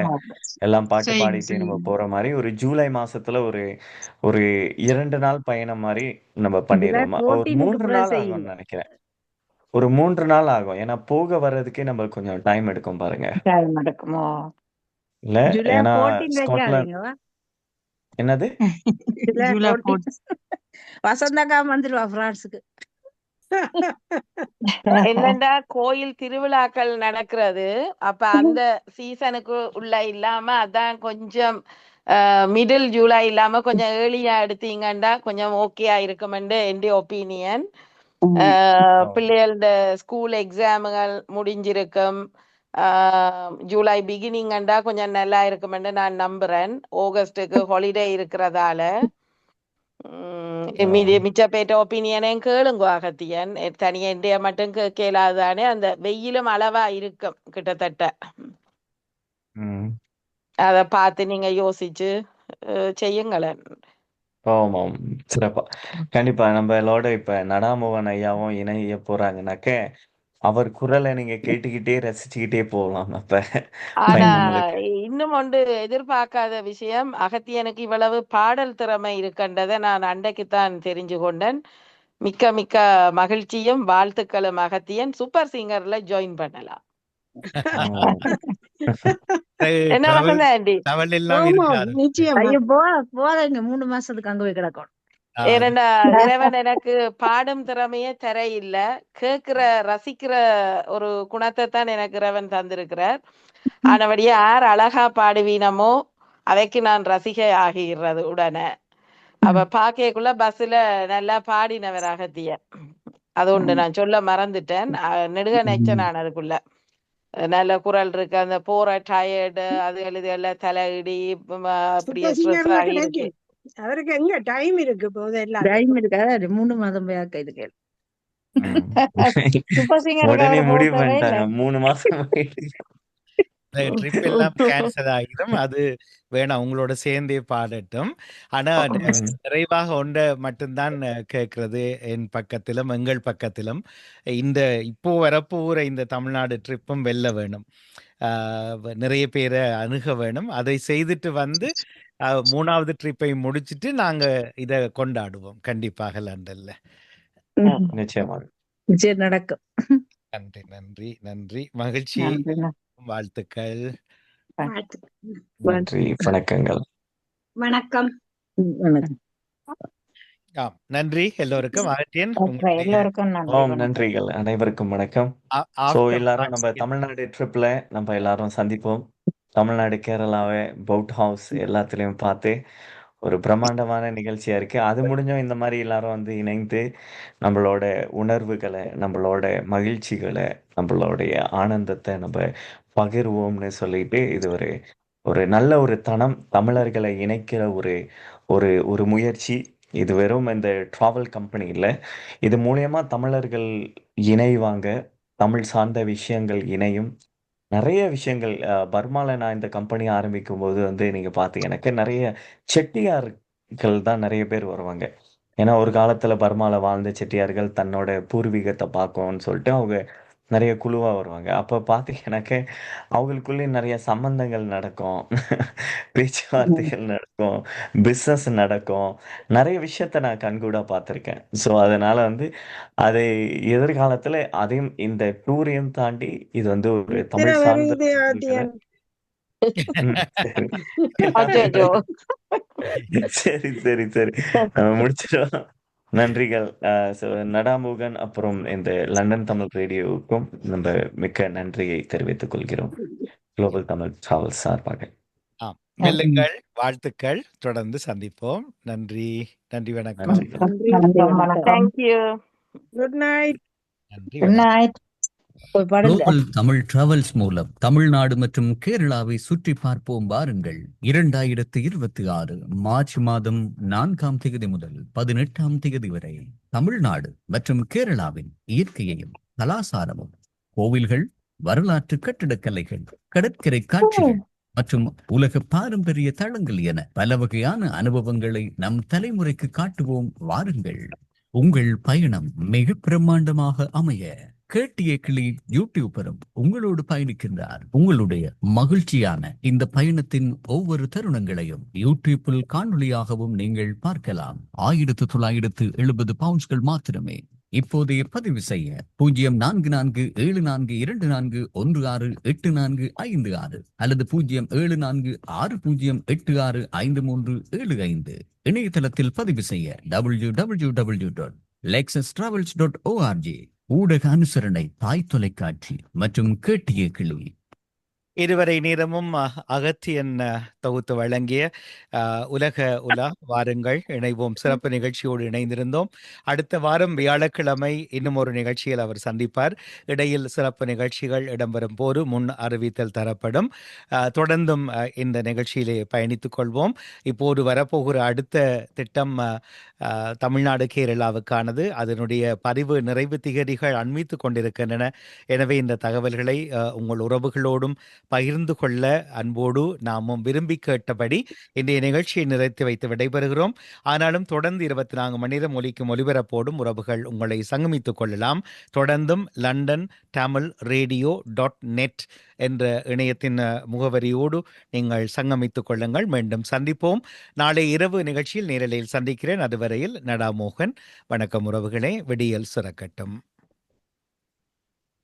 எல்லாம் பாட்டு பாடிட்டு நம்ம போற மாதிரி ஒரு ஜூலை மாசத்துல ஒரு 2 நாள் பயணம் மாதிரி நம்ம பண்ணிடுவோமா? ஒரு 3 நாள் ஆகும்னு நினைக்கிறேன். ஒரு 3 நாள் ஆகும். ஏன்னா போக வர்றதுக்கே நம்ம கொஞ்சம் டைம் எடுக்கும் பாருங்க. இல்ல ஏன்னா ஸ்காட்லாந்து என்னது வசந்தக்கா வந்துருவா பிரான்ஸுக்கு. என்னண்டா கோயில் திருவிழாக்கள் நடக்கிறது. அப்ப அந்த சீசனுக்கு உள்ள இல்லாம அதான் கொஞ்சம் மிடில் ஜூலை இல்லாம கொஞ்சம் ஏர்லியா எடுத்தீங்கண்டா கொஞ்சம் ஓகேயா இருக்குமென்று என்னுடைய ஒப்பீனியன். பிள்ளைகளோட ஸ்கூல் எக்ஸாமுகள் முடிஞ்சிருக்கும். ஜூலை பிகினிங்கண்டா கொஞ்சம் நல்லா இருக்குமென்று நான் நம்புறேன். ஆகஸ்டுக்கு ஹாலிடே இருக்கிறதால மிச்ச பேட்ட ஒப்பீனியனையும் கேளுங்க அகத்தியன். தனியா இந்தியா மட்டும் கேளாதானே. அந்த வெயிலும் அளவா இருக்கும் கிட்டத்தட்ட. அத பார்த்து நீங்க யோசிச்சு செய்யுங்களேன். ஆமாம், சிறப்பா. கண்டிப்பா நம்மளோட இப்ப நடாமோகன் ஐயாவும் இணைய போறாங்கனாக்க அவர் குரலை நீங்க கேட்டுக்கிட்டே ரசிச்சுக்கிட்டே போகலாம். அப்ப ஆனா இன்னும் ஒன்று எதிர்பார்க்காத விஷயம், அகத்தியனுக்கு இவ்வளவு பாடல் திறமை இருக்கின்றதை நான் அன்றைக்குத்தான் தெரிஞ்சு கொண்டேன். மிக்க மிக்க மகிழ்ச்சியும் வாழ்த்துக்களும் அகத்தியன். சூப்பர் சிங்கர்ல ஜாயின் பண்ணலாம். என்ன வசந்த ஆண்டி? போறீங்க 3 மாசத்துக்கு அங்க போய் கிடக்கணும். ஏனண்டா இறைவன் எனக்கு பாடும் திறமையே தர இல்ல, கேட்கிற ரசிக்கிற ஒரு குணத்தை தான் எனக்கு இறைவன் தந்திருக்கிறார். ஆனபடியே யார் அழகா பாடுவீனமோ அவைக்கு நான் ரசிகை ஆகிறது உடனே. அப்ப பாக்கைக்குள்ள பஸ்ல நல்லா பாடினவர் அகத்தியர். அது ஒன்று நான் சொல்ல மறந்துட்டேன். நெடுக நெச்ச நான் அதுக்குள்ள நல்ல குரல் இருக்கு. அந்த போற டயர்டு அது எல்லாம் தலையிடி அப்படியே ஸ்ட்ரெஸ் ஆகி இருக்கு. அவருக்கு எங்க டைம் இருக்கு? டைம் இருக்காது. 3 மாதம் போயாக்க இதுக்கு உடனே முடிவு பண்ணிட்டாங்க 3 மாசம் ட்ரிப் எல்லாம் கேன்சல் ஆகிடும். அது வேணாம், உங்களோட சேர்ந்தே பாடட்டும். ஆனா நிறைவாக ஒன்றை மட்டும்தான் கேட்கறது என் பக்கத்திலும் எங்கள் பக்கத்திலும், இந்த இப்போ வரப்போகிற இந்த தமிழ்நாடு ட்ரிப்பும் வெல்ல வேணும். நிறைய பேரை அணுக வேணும். அதை செய்துட்டு வந்து 3வது ட்ரிப்பை முடிச்சுட்டு நாங்க இதை கொண்டாடுவோம் கண்டிப்பாக லண்டன்ல. நிச்சயமாக நிச்சயம் நடக்கும். நன்றி, நன்றி, நன்றி. மகிழ்ச்சி. நன்றி. வாழ்த்துக்கள். வாழ்த்துக்கள். நன்றி, வணக்கங்கள். வணக்கம். வணக்கம். ஆம், நன்றி எல்லோருக்கும். ஆர்டியன் உங்களுடைய எல்லோருக்கும் நன்றி. ஓம் வணக்கம். நன்றிகள் அனைவருக்கும் வணக்கம். ஸோ ஆஃப்டர் எல்லாரும் நம்ம மார்க்ஸ் தமிழ்நாடு ட்ரிப்ல நம்ம எல்லாரும் சந்திப்போம். தமிழ்நாடு, கேரளாவை, போட் ஹவுஸ் எல்லாத்துலேயும் பார்த்து ஒரு பிரம்மாண்டமான நிகழ்ச்சியா இருக்கு. அது முடிஞ்சும் இந்த மாதிரி எல்லாரும் வந்து இணைந்து நம்மளோட உணர்வுகளை, நம்மளோட மகிழ்ச்சிகளை, நம்மளுடைய ஆனந்தத்தை நம்ம பகிர்வோம்னு சொல்லிட்டு இது ஒரு ஒரு நல்ல ஒரு தனம், தமிழர்களை இணைக்கிற ஒரு ஒரு ஒரு முயற்சி. இது வெறும் இந்த டிராவல் கம்பெனி இல்லை, இது மூலியமா தமிழர்கள் இணைவாங்க, தமிழ் சார்ந்த விஷயங்கள் இணையும். நிறைய விஷயங்கள் பர்மால நான் இந்த கம்பெனி ஆரம்பிக்கும் போது வந்து நீங்க பார்த்தீங்கன்னாக்க நிறைய செட்டியார்கள் தான் நிறைய பேர் வருவாங்க. ஏன்னா ஒரு காலத்துல பர்மால வாழ்ந்த செட்டியார்கள் தன்னோட பூர்வீகத்தை பார்க்கணும்னு சொல்லிட்டு அவங்க நிறைய குழுவா வருவாங்க. அப்ப பார்த்தீங்கன்னாக்க அவங்களுக்குள்ளேயும் நிறைய சம்பந்தங்கள் நடக்கும், பேச்சுவார்த்தைகள் நடக்கும், பிஸ்னஸ் நடக்கும். நிறைய விஷயத்த நான் கண்கூடா பார்த்துருக்கேன். ஸோ அதனால வந்து அதை எதிர்காலத்துல அதையும் இந்த டூரையும் தாண்டி இது வந்து ஒரு இத்தனை தமிழ் சார்ந்த வருது உணர்வுகளை ஆர்டியன். சரி. அச்சோ. சரி, சரி, சரி. நம்ம முடிச்சிடும். நன்றிகள். நடாமுகன் அப்புறம் இந்த லண்டன் தமிழ் ரேடியோவுக்கும் நம்ம மிக்க நன்றியை தெரிவித்துக் கொள்கிறோம், குளோபல் தமிழ் டிராவல் சார்பாக. ஆம், வெல்லுங்கள். வாழ்த்துக்கள். தொடர்ந்து சந்திப்போம். நன்றி, நன்றி, வணக்கம். நன்றி. நன்றி. வணக்கம். வணக்கம். தேங்க்யூ. Good night. நன்றி, குட் வணக்கம். நைட். போய் படுங்க. குளோபல் தமிழ் டிராவல்ஸ் மூலம் தமிழ்நாடு மற்றும் கேரளாவை சுற்றி பார்ப்போம் வாருங்கள். 2026 மார்ச் மாதம் 4ஆம் தேதி முதல் 18ஆம் தேதி வரை தமிழ்நாடு மற்றும் கேரளாவின் இயற்கையையும் கலாசாரமும், கோவில்கள், வரலாற்று கட்டிடக்கலைகள், கடற்கரை காட்சிகள் மற்றும் உலக பாரம்பரிய தளங்கள் என பல வகையான அனுபவங்களை நம் தலைமுறைக்கு காட்டுவோம் வாருங்கள். உங்கள் பயணம் மிக பிரம்மாண்டமாக அமைய கேட்டிய கிளி யூடியூபரும் உங்களோடு பயணிக்கின்றார். உங்களுடைய மகிழ்ச்சியான இந்த பயணத்தின் ஒவ்வொரு தருணங்களையும் யூடியூப்பில் காணொளியாகவும் நீங்கள் பார்க்கலாம். 1970 பவுண்ட்ஸ்கள் மாத்திரமே. இப்போதைய பதிவு செய்ய 0442241684 அல்லது 0746086535. இணையதளத்தில் பதிவு செய்ய www.lexustravels.org. ஊடக அனுசரணை தாய் தொலைக்காட்சி மற்றும் கேட்டிய கிளி. இதுவரை நேரமும் அகத்தியன் தொகுத்து வழங்கிய உலக உலா வாருங்கள் இணைவோம் சிறப்பு நிகழ்ச்சியோடு இணைந்திருந்தோம். அடுத்த வாரம் வியாழக்கிழமை இன்னும் ஒரு நிகழ்ச்சியில் அவர் சந்திப்பார். இடையில் சிறப்பு நிகழ்ச்சிகள் இடம்பெறும் போது முன் அறிவித்தல் தரப்படும். தொடர்ந்தும் இந்த நிகழ்ச்சியிலே பயணித்துக் கொள்வோம். இப்போது வரப்போகிற அடுத்த திட்டம் தமிழ்நாடு கேரளாவுக்கானது. அதனுடைய பதிவு நிறைவு திகதிகள் அண்மித்துக் கொண்டிருக்கின்றன. எனவே இந்த தகவல்களை உங்கள் உறவுகளோடும் பகிர்ந்து கொள்ள அன்போடு நாமும் விரும்பி கேட்டபடி இன்றைய நிகழ்ச்சியை நிறைத்து வைத்து விடைபெறுகிறோம். ஆனாலும் தொடர்ந்து 24 மணி நேரம் ஒலிக்கும் ஒலிபரப்போடும் உறவுகள் உங்களை சங்கமித்துக் கொள்ளலாம். தொடர்ந்தும் லண்டன் தமிழ் ரேடியோ.net என்ற இணையத்தின் முகவரியோடு நீங்கள் சங்கமித்துக் கொள்ளுங்கள். மீண்டும் சந்திப்போம். நாளை இரவு நிகழ்ச்சியில் நேரலையில் சந்திக்கிறேன். அதுவரையில் நடாமோகன். வணக்கம் உறவுகளே. விடியல் சிறக்கட்டும்.